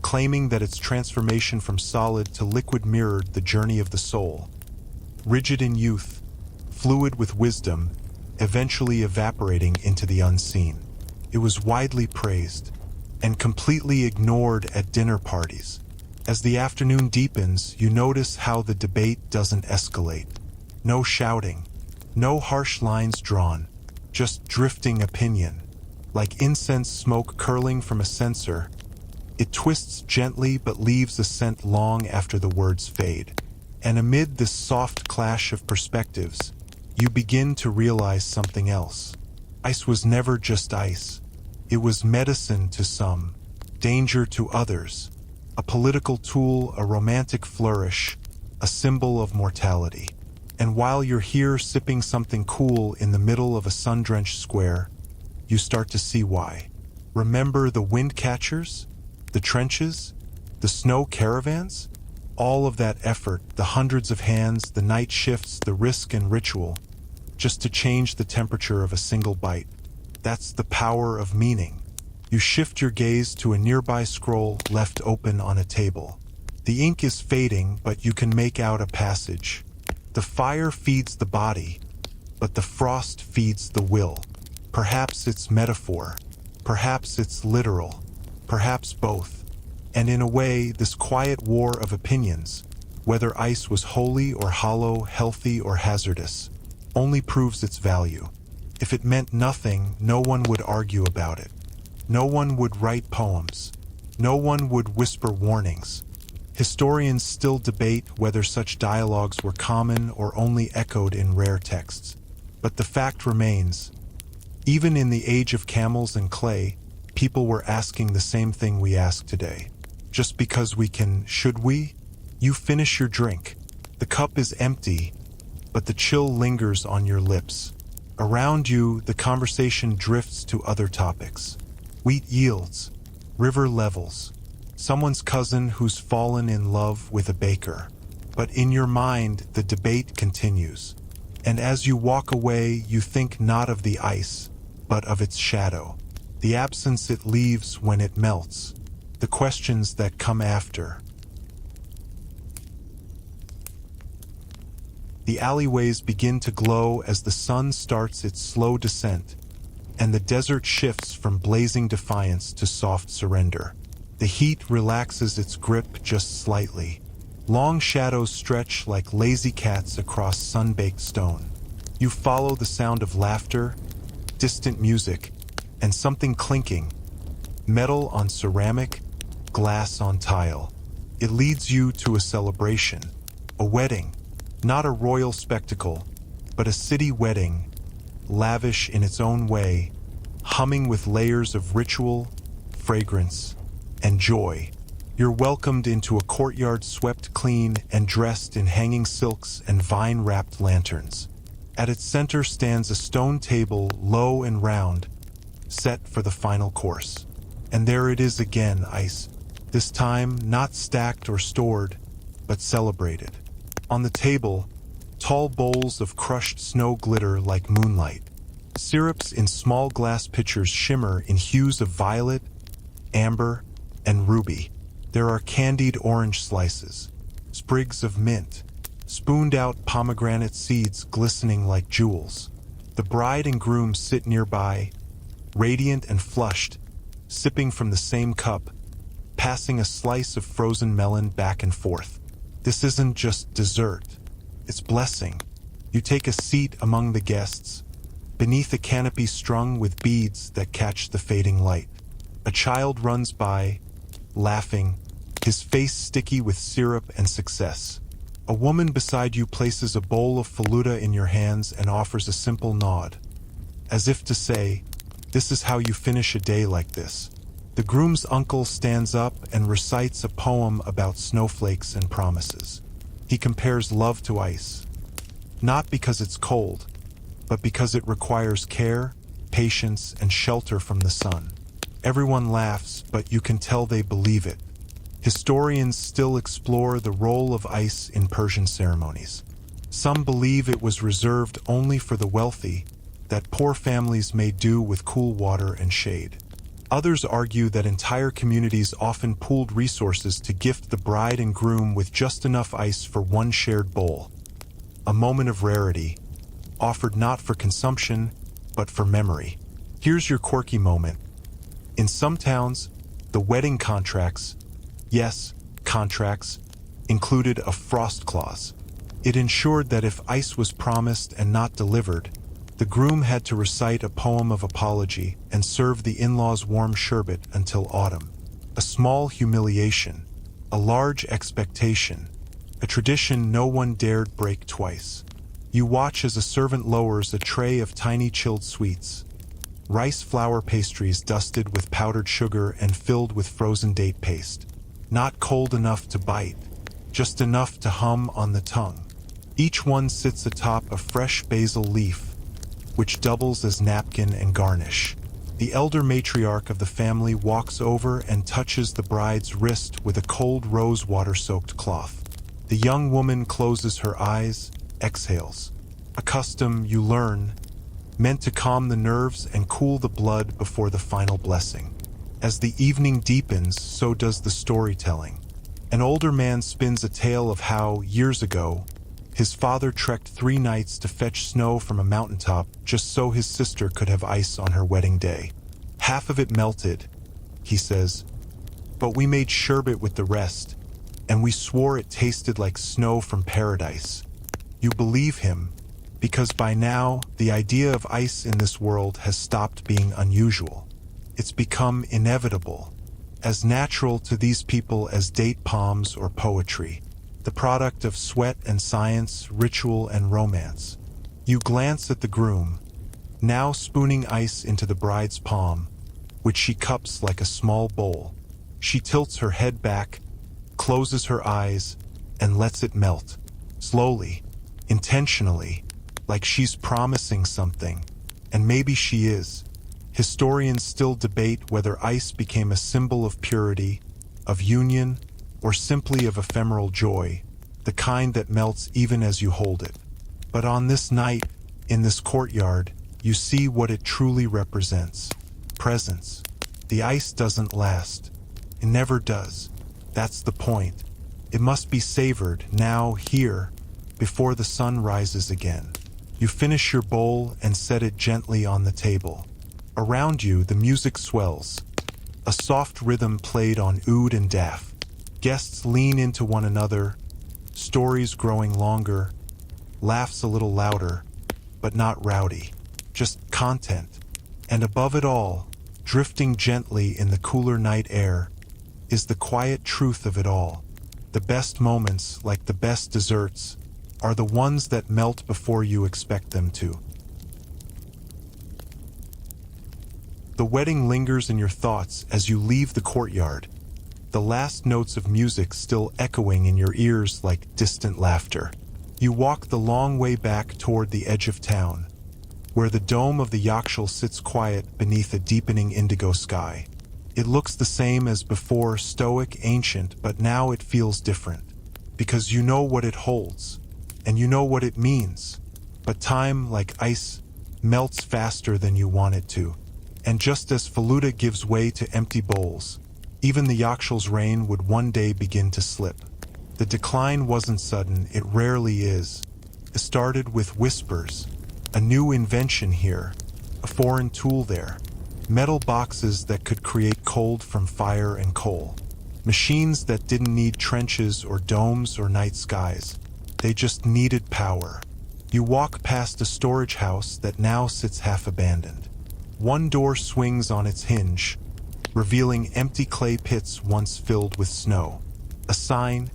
claiming that its transformation from solid to liquid mirrored the journey of the soul. Rigid in youth, fluid with wisdom, eventually evaporating into the unseen. It was widely praised, and completely ignored at dinner parties. As the afternoon deepens, you notice how the debate doesn't escalate. No shouting, no harsh lines drawn, just drifting opinion. Like incense smoke curling from a censer, it twists gently but leaves a scent long after the words fade. And amid this soft clash of perspectives, you begin to realize something else. Ice was never just ice. It was medicine to some, danger to others, a political tool, a romantic flourish, a symbol of mortality. And while you're here sipping something cool in the middle of a sun-drenched square, you start to see why. Remember the wind catchers, the trenches, the snow caravans? All of that effort, the hundreds of hands, the night shifts, the risk and ritual, just to change the temperature of a single bite. That's the power of meaning. You shift your gaze to a nearby scroll left open on a table. The ink is fading, but you can make out a passage. The fire feeds the body, but the frost feeds the will. Perhaps it's metaphor. Perhaps it's literal. Perhaps both. And in a way, this quiet war of opinions, whether ice was holy or hollow, healthy or hazardous, only proves its value. If it meant nothing, no one would argue about it. No one would write poems. No one would whisper warnings. Historians still debate whether such dialogues were common or only echoed in rare texts. But the fact remains, even in the age of camels and clay, people were asking the same thing we ask today. Just because we can, should we? You finish your drink. The cup is empty, but the chill lingers on your lips. Around you, the conversation drifts to other topics. Wheat yields, river levels, someone's cousin who's fallen in love with a baker. But in your mind, the debate continues. And as you walk away, you think not of the ice, but of its shadow. The absence it leaves when it melts. The questions that come after. The alleyways begin to glow as the sun starts its slow descent, and the desert shifts from blazing defiance to soft surrender. The heat relaxes its grip just slightly. Long shadows stretch like lazy cats across sun-baked stone. You follow the sound of laughter, distant music, and something clinking. Metal on ceramic, glass on tile. It leads you to a celebration, a wedding. Not a royal spectacle, but a city wedding, lavish in its own way, humming with layers of ritual, fragrance, and joy. You're welcomed into a courtyard swept clean and dressed in hanging silks and vine-wrapped lanterns. At its center stands a stone table, low and round, set for the final course. And there it is again, ice. This time, not stacked or stored, but celebrated. On the table, tall bowls of crushed snow glitter like moonlight. Syrups in small glass pitchers shimmer in hues of violet, amber, and ruby. There are candied orange slices, sprigs of mint, spooned-out pomegranate seeds glistening like jewels. The bride and groom sit nearby, radiant and flushed, sipping from the same cup, passing a slice of frozen melon back and forth. This isn't just dessert, it's blessing. You take a seat among the guests, beneath a canopy strung with beads that catch the fading light. A child runs by, laughing, his face sticky with syrup and success. A woman beside you places a bowl of faluda in your hands and offers a simple nod, as if to say, this is how you finish a day like this. The groom's uncle stands up and recites a poem about snowflakes and promises. He compares love to ice, not because it's cold, but because it requires care, patience, and shelter from the sun. Everyone laughs, but you can tell they believe it. Historians still explore the role of ice in Persian ceremonies. Some believe it was reserved only for the wealthy, that poor families made do with cool water and shade. Others argue that entire communities often pooled resources to gift the bride and groom with just enough ice for one shared bowl. A moment of rarity, offered not for consumption, but for memory. Here's your quirky moment. In some towns, the wedding contracts, yes, contracts, included a frost clause. It ensured that if ice was promised and not delivered, the groom had to recite a poem of apology and serve the in-laws warm sherbet until autumn. A small humiliation, a large expectation, a tradition no one dared break twice. You watch as a servant lowers a tray of tiny chilled sweets, rice flour pastries dusted with powdered sugar and filled with frozen date paste. Not cold enough to bite, just enough to hum on the tongue. Each one sits atop a fresh basil leaf, which doubles as napkin and garnish. The elder matriarch of the family walks over and touches the bride's wrist with a cold rose water-soaked cloth. The young woman closes her eyes, exhales. A custom, you learn, meant to calm the nerves and cool the blood before the final blessing. As the evening deepens, so does the storytelling. An older man spins a tale of how, years ago, his father trekked 3 nights to fetch snow from a mountaintop just so his sister could have ice on her wedding day. Half of it melted, he says, but we made sherbet with the rest, and we swore it tasted like snow from paradise. You believe him, because by now, the idea of ice in this world has stopped being unusual. It's become inevitable, as natural to these people as date palms or poetry, the product of sweat and science, ritual and romance. You glance at the groom, now spooning ice into the bride's palm, which she cups like a small bowl. She tilts her head back, closes her eyes, and lets it melt, slowly, intentionally, like she's promising something, and maybe she is. Historians still debate whether ice became a symbol of purity, of union, or simply of ephemeral joy, the kind that melts even as you hold it. But on this night, in this courtyard, you see what it truly represents. Presence. The ice doesn't last. It never does. That's the point. It must be savored now, here, before the sun rises again. You finish your bowl and set it gently on the table. Around you, the music swells. A soft rhythm played on oud and daff. Guests lean into one another, stories growing longer, laughs a little louder, but not rowdy. Just content. And above it all, drifting gently in the cooler night air, is the quiet truth of it all. The best moments, like the best desserts, are the ones that melt before you expect them to. The wedding lingers in your thoughts as you leave the courtyard, the last notes of music still echoing in your ears like distant laughter. You walk the long way back toward the edge of town, where the dome of the Yakshal sits quiet beneath a deepening indigo sky. It looks the same as before, stoic, ancient, but now it feels different, because you know what it holds, and you know what it means. But time, like ice, melts faster than you want it to. And just as Faluda gives way to empty bowls, even the Yakshal's reign would one day begin to slip. The decline wasn't sudden, it rarely is. It started with whispers, a new invention here, a foreign tool there, metal boxes that could create cold from fire and coal, machines that didn't need trenches or domes or night skies. They just needed power. You walk past a storage house that now sits half abandoned. One door swings on its hinge, revealing empty clay pits once filled with snow. A sign,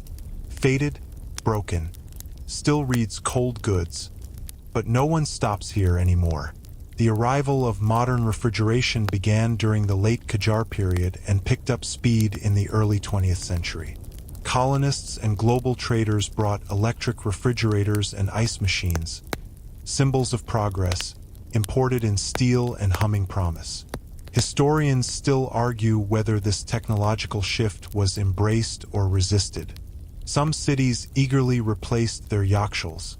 faded, broken, still reads cold goods. But no one stops here anymore. The arrival of modern refrigeration began during the late Qajar period and picked up speed in the early 20th century. Colonists and global traders brought electric refrigerators and ice machines, symbols of progress, imported in steel and humming promise. Historians still argue whether this technological shift was embraced or resisted. Some cities eagerly replaced their yakshals,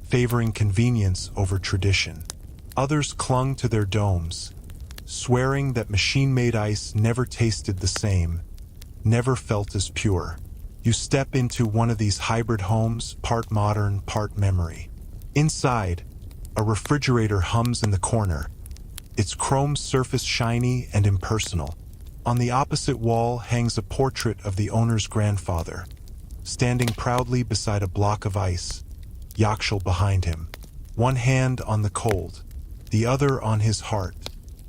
favoring convenience over tradition. Others clung to their domes, swearing that machine-made ice never tasted the same, never felt as pure. You step into one of these hybrid homes, part modern, part memory. Inside, a refrigerator hums in the corner, its chrome surface shiny and impersonal. On the opposite wall hangs a portrait of the owner's grandfather, standing proudly beside a block of ice, Yakshal behind him, one hand on the cold, the other on his heart.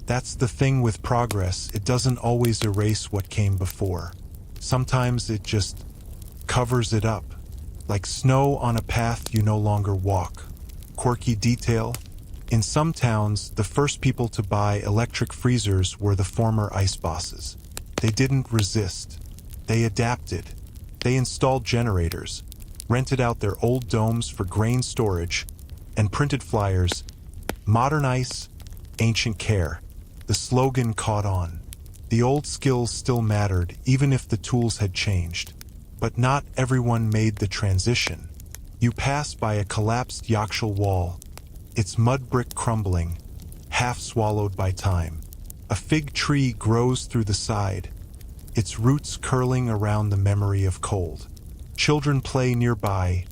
That's the thing with progress, it doesn't always erase what came before. Sometimes it just covers it up, like snow on a path you no longer walk. Quirky detail: in some towns, the first people to buy electric freezers were the former ice bosses. They didn't resist. They adapted. They installed generators, rented out their old domes for grain storage, and printed flyers, "Modern ice, ancient care." The slogan caught on. The old skills still mattered, even if the tools had changed. But not everyone made the transition. You pass by a collapsed Yakshal wall, its mud brick crumbling, half swallowed by time. A fig tree grows through the side, its roots curling around the memory of cold. Children play nearby,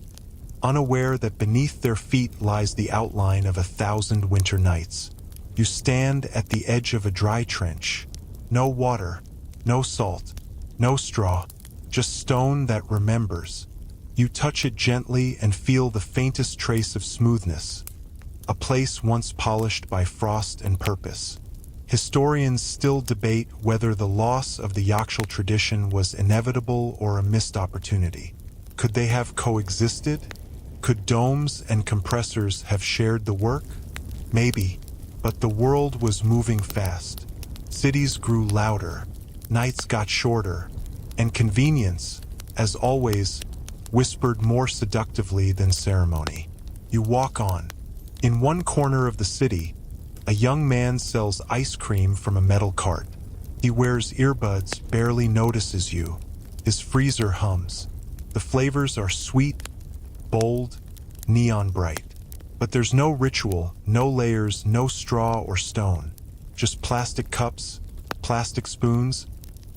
unaware that beneath their feet lies the outline of 1,000 winter nights. You stand at the edge of a dry trench. No water, no salt, no straw, just stone that remembers. You touch it gently and feel the faintest trace of smoothness, a place once polished by frost and purpose. Historians still debate whether the loss of the Yakshal tradition was inevitable or a missed opportunity. Could they have coexisted? Could domes and compressors have shared the work? Maybe, but the world was moving fast. Cities grew louder, nights got shorter, and convenience, as always, whispered more seductively than ceremony. You walk on. In one corner of the city, a young man sells ice cream from a metal cart. He wears earbuds, barely notices you. His freezer hums. The flavors are sweet, bold, neon bright. But there's no ritual, no layers, no straw or stone. Just plastic cups, plastic spoons,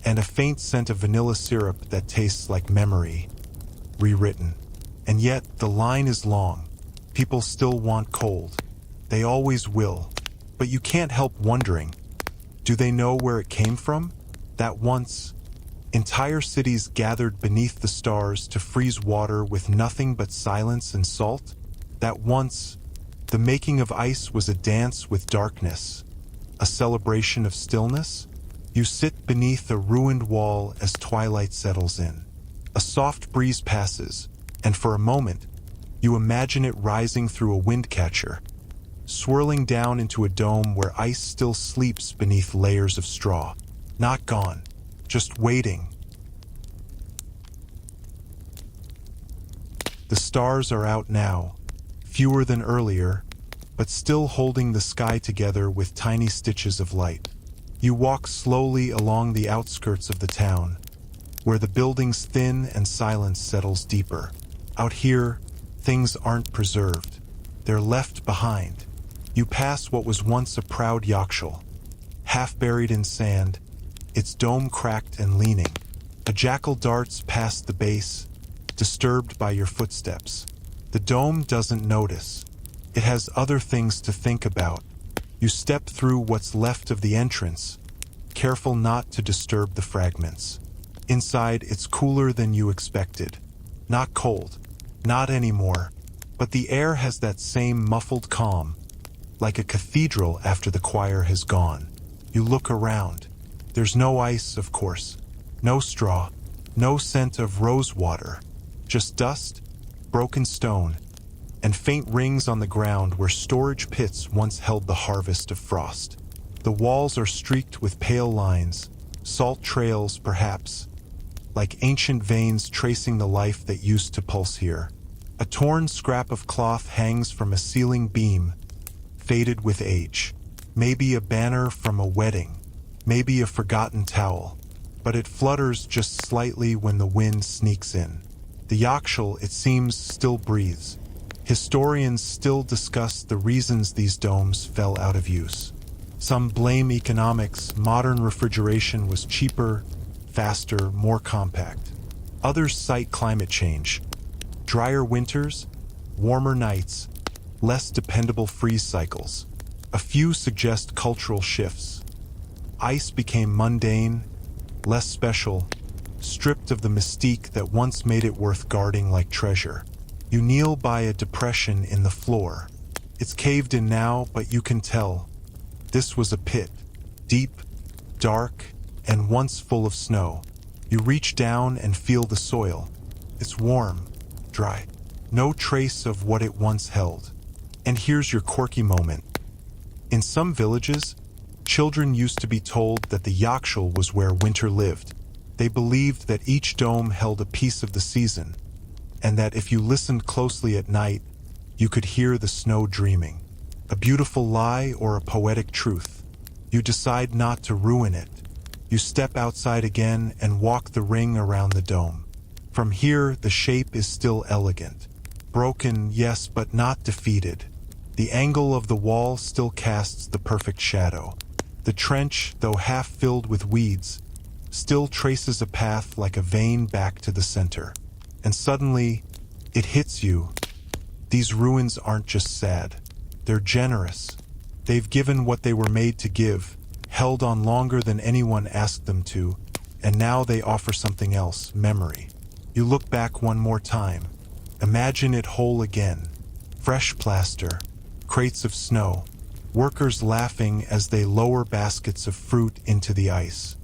and a faint scent of vanilla syrup that tastes like memory, rewritten. And yet, the line is long. People still want cold. They always will. But you can't help wondering, do they know where it came from? That once, entire cities gathered beneath the stars to freeze water with nothing but silence and salt? That once, the making of ice was a dance with darkness, a celebration of stillness? You sit beneath a ruined wall as twilight settles in. A soft breeze passes, and for a moment, you imagine it rising through a wind catcher, swirling down into a dome where ice still sleeps beneath layers of straw. Not gone, just waiting. The stars are out now, fewer than earlier, but still holding the sky together with tiny stitches of light. You walk slowly along the outskirts of the town, where the buildings thin and silence settles deeper. Out here, things aren't preserved. They're left behind. You pass what was once a proud Yakshal, half buried in sand, its dome cracked and leaning. A jackal darts past the base, disturbed by your footsteps. The dome doesn't notice. It has other things to think about. You step through what's left of the entrance, careful not to disturb the fragments. Inside, it's cooler than you expected. Not cold, not anymore, but the air has that same muffled calm, like a cathedral after the choir has gone. You look around. There's no ice, of course, no straw, no scent of rose water, just dust, broken stone, and faint rings on the ground where storage pits once held the harvest of frost. The walls are streaked with pale lines, salt trails perhaps, like ancient veins tracing the life that used to pulse here. A torn scrap of cloth hangs from a ceiling beam, faded with age. Maybe a banner from a wedding, maybe a forgotten towel, but it flutters just slightly when the wind sneaks in. The Yakshal, it seems, still breathes. Historians still discuss the reasons these domes fell out of use. Some blame economics. Modern refrigeration was cheaper, faster, more compact. Others cite climate change. Drier winters, warmer nights, less dependable freeze cycles. A few suggest cultural shifts. Ice became mundane, less special, stripped of the mystique that once made it worth guarding like treasure. You kneel by a depression in the floor. It's caved in now, but you can tell. This was a pit, deep, dark, and once full of snow. You reach down and feel the soil. It's warm, dry, no trace of what it once held. And here's your quirky moment. In some villages, children used to be told that the Yakshal was where winter lived. They believed that each dome held a piece of the season, and that if you listened closely at night, you could hear the snow dreaming. A beautiful lie or a poetic truth? You decide not to ruin it. You step outside again and walk the ring around the dome. From here, the shape is still elegant. Broken, yes, but not defeated. The angle of the wall still casts the perfect shadow. The trench, though half filled with weeds, still traces a path like a vein back to the center. And suddenly, it hits you. These ruins aren't just sad. They're generous. They've given what they were made to give, held on longer than anyone asked them to, and now they offer something else, memory. You look back one more time. Imagine it whole again. Fresh plaster, crates of snow, workers laughing as they lower baskets of fruit into the ice.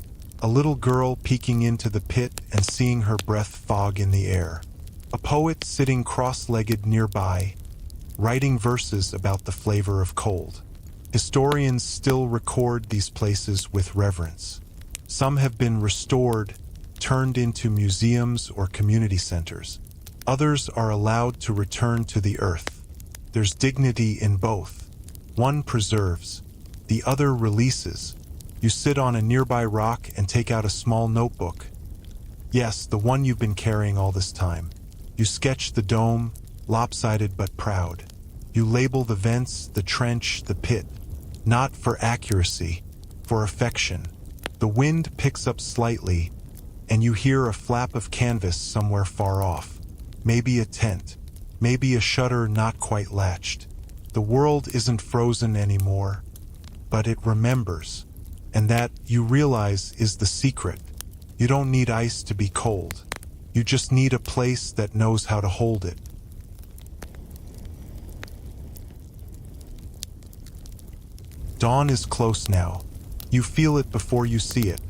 A little girl peeking into the pit and seeing her breath fog in the air. A poet sitting cross-legged nearby, writing verses about the flavor of cold. Historians still record these places with reverence. Some have been restored, turned into museums or community centers. Others are allowed to return to the earth. There's dignity in both. One preserves, the other releases. You sit on a nearby rock and take out a small notebook. Yes, the one you've been carrying all this time. You sketch the dome, lopsided but proud. You label the vents, the trench, the pit. Not for accuracy, for affection. The wind picks up slightly, and you hear a flap of canvas somewhere far off. Maybe a tent, maybe a shutter not quite latched. The world isn't frozen anymore, but it remembers. And that, you realize, is the secret. You don't need ice to be cold. You just need a place that knows how to hold it. Dawn is close now. You feel it before you see it.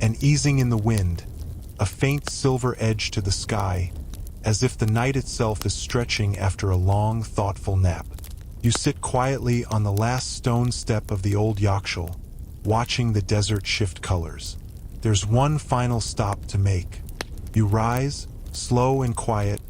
An easing in the wind, a faint silver edge to the sky, as if the night itself is stretching after a long, thoughtful nap. You sit quietly on the last stone step of the old Yakshal, watching the desert shift colors. There's one final stop to make. You rise, slow and quiet,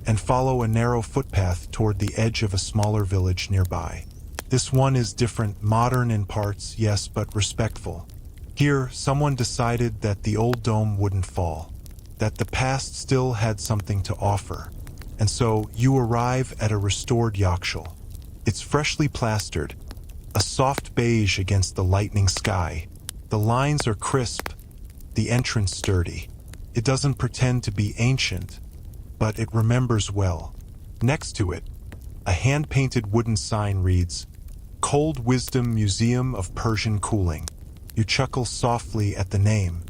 and follow a narrow footpath toward the edge of a smaller village nearby. This one is different, modern in parts, yes, but respectful. Here, someone decided that the old dome wouldn't fall, that the past still had something to offer. And so, you arrive at a restored Yakshal. It's freshly plastered, a soft beige against the lightning sky. The lines are crisp, the entrance sturdy. It doesn't pretend to be ancient, but it remembers well. Next to it, a hand-painted wooden sign reads, Cold Wisdom Museum of Persian Cooling. You chuckle softly at the name.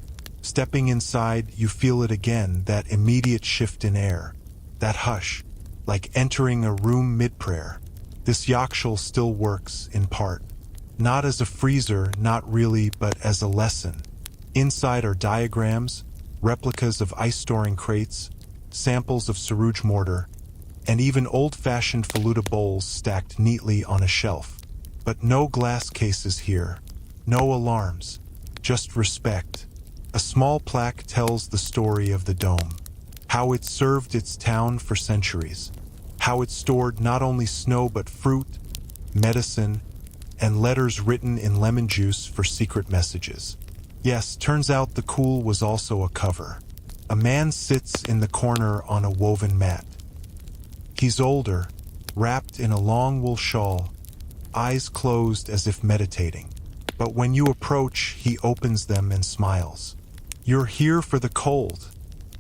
Stepping inside, you feel it again, that immediate shift in air. That hush, like entering a room mid-prayer. This Yakshal still works, in part. Not as a freezer, not really, but as a lesson. Inside are diagrams, replicas of ice-storing crates, samples of sarouj mortar, and even old-fashioned faluda bowls stacked neatly on a shelf. But no glass cases here, no alarms, just respect. A small plaque tells the story of the dome, how it served its town for centuries, how it stored not only snow but fruit, medicine, and letters written in lemon juice for secret messages. Yes, turns out the cool was also a cover. A man sits in the corner on a woven mat. He's older, wrapped in a long wool shawl, eyes closed as if meditating. But when you approach, he opens them and smiles. You're here for the cold,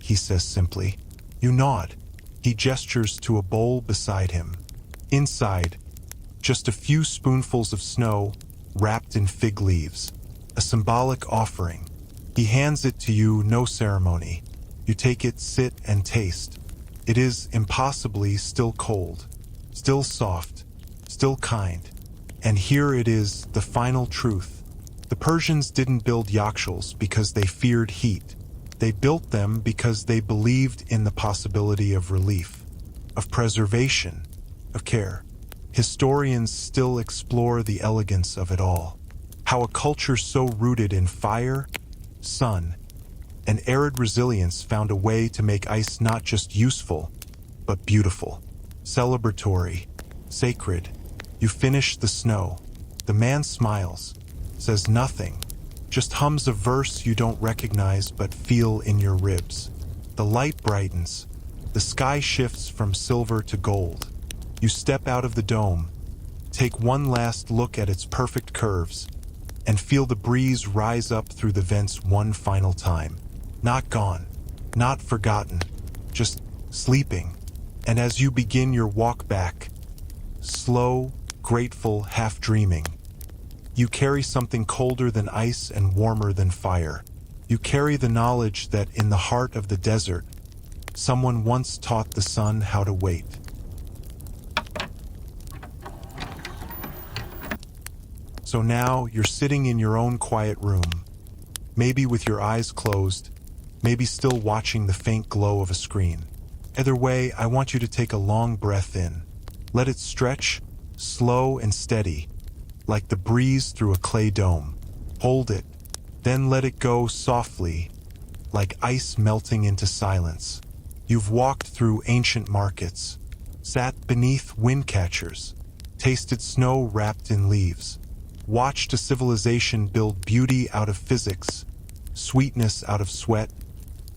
he says simply. You nod. He gestures to a bowl beside him. Inside, just a few spoonfuls of snow wrapped in fig leaves. A symbolic offering. He hands it to you, no ceremony. You take it, sit, and taste. It is impossibly still cold, still soft, still kind. And here it is, the final truth. The Persians didn't build yakshals because they feared heat. They built them because they believed in the possibility of relief, of preservation, of care. Historians still explore the elegance of it all. How a culture so rooted in fire, sun, and arid resilience found a way to make ice not just useful, but beautiful, celebratory, sacred. You finish the snow. The man smiles, says nothing, just hums a verse you don't recognize but feel in your ribs. The light brightens. The sky shifts from silver to gold. You step out of the dome, take one last look at its perfect curves, and feel the breeze rise up through the vents one final time. Not gone, not forgotten, just sleeping. And as you begin your walk back, slow, grateful, half dreaming, you carry something colder than ice and warmer than fire. You carry the knowledge that in the heart of the desert, someone once taught the sun how to wait. So now you're sitting in your own quiet room, maybe with your eyes closed, maybe still watching the faint glow of a screen. Either way, I want you to take a long breath in. Let it stretch, slow and steady, like the breeze through a clay dome. Hold it, then let it go softly, like ice melting into silence. You've walked through ancient markets, sat beneath wind catchers, tasted snow wrapped in leaves, watched a civilization build beauty out of physics, sweetness out of sweat,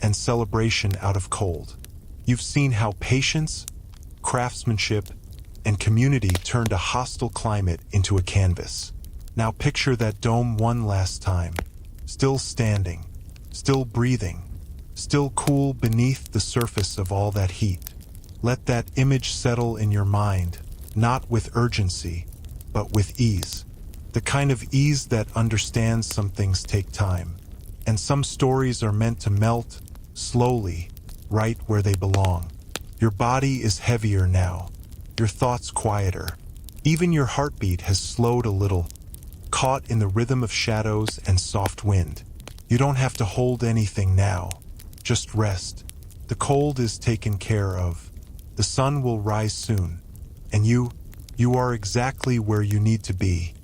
and celebration out of cold. You've seen how patience, craftsmanship, and community turned a hostile climate into a canvas. Now picture that dome one last time, still standing, still breathing, still cool beneath the surface of all that heat. Let that image settle in your mind, not with urgency, but with ease. The kind of ease that understands some things take time, and some stories are meant to melt slowly, right where they belong. Your body is heavier now, your thoughts quieter. Even your heartbeat has slowed a little, caught in the rhythm of shadows and soft wind. You don't have to hold anything now, just rest. The cold is taken care of. The sun will rise soon, and you are exactly where you need to be.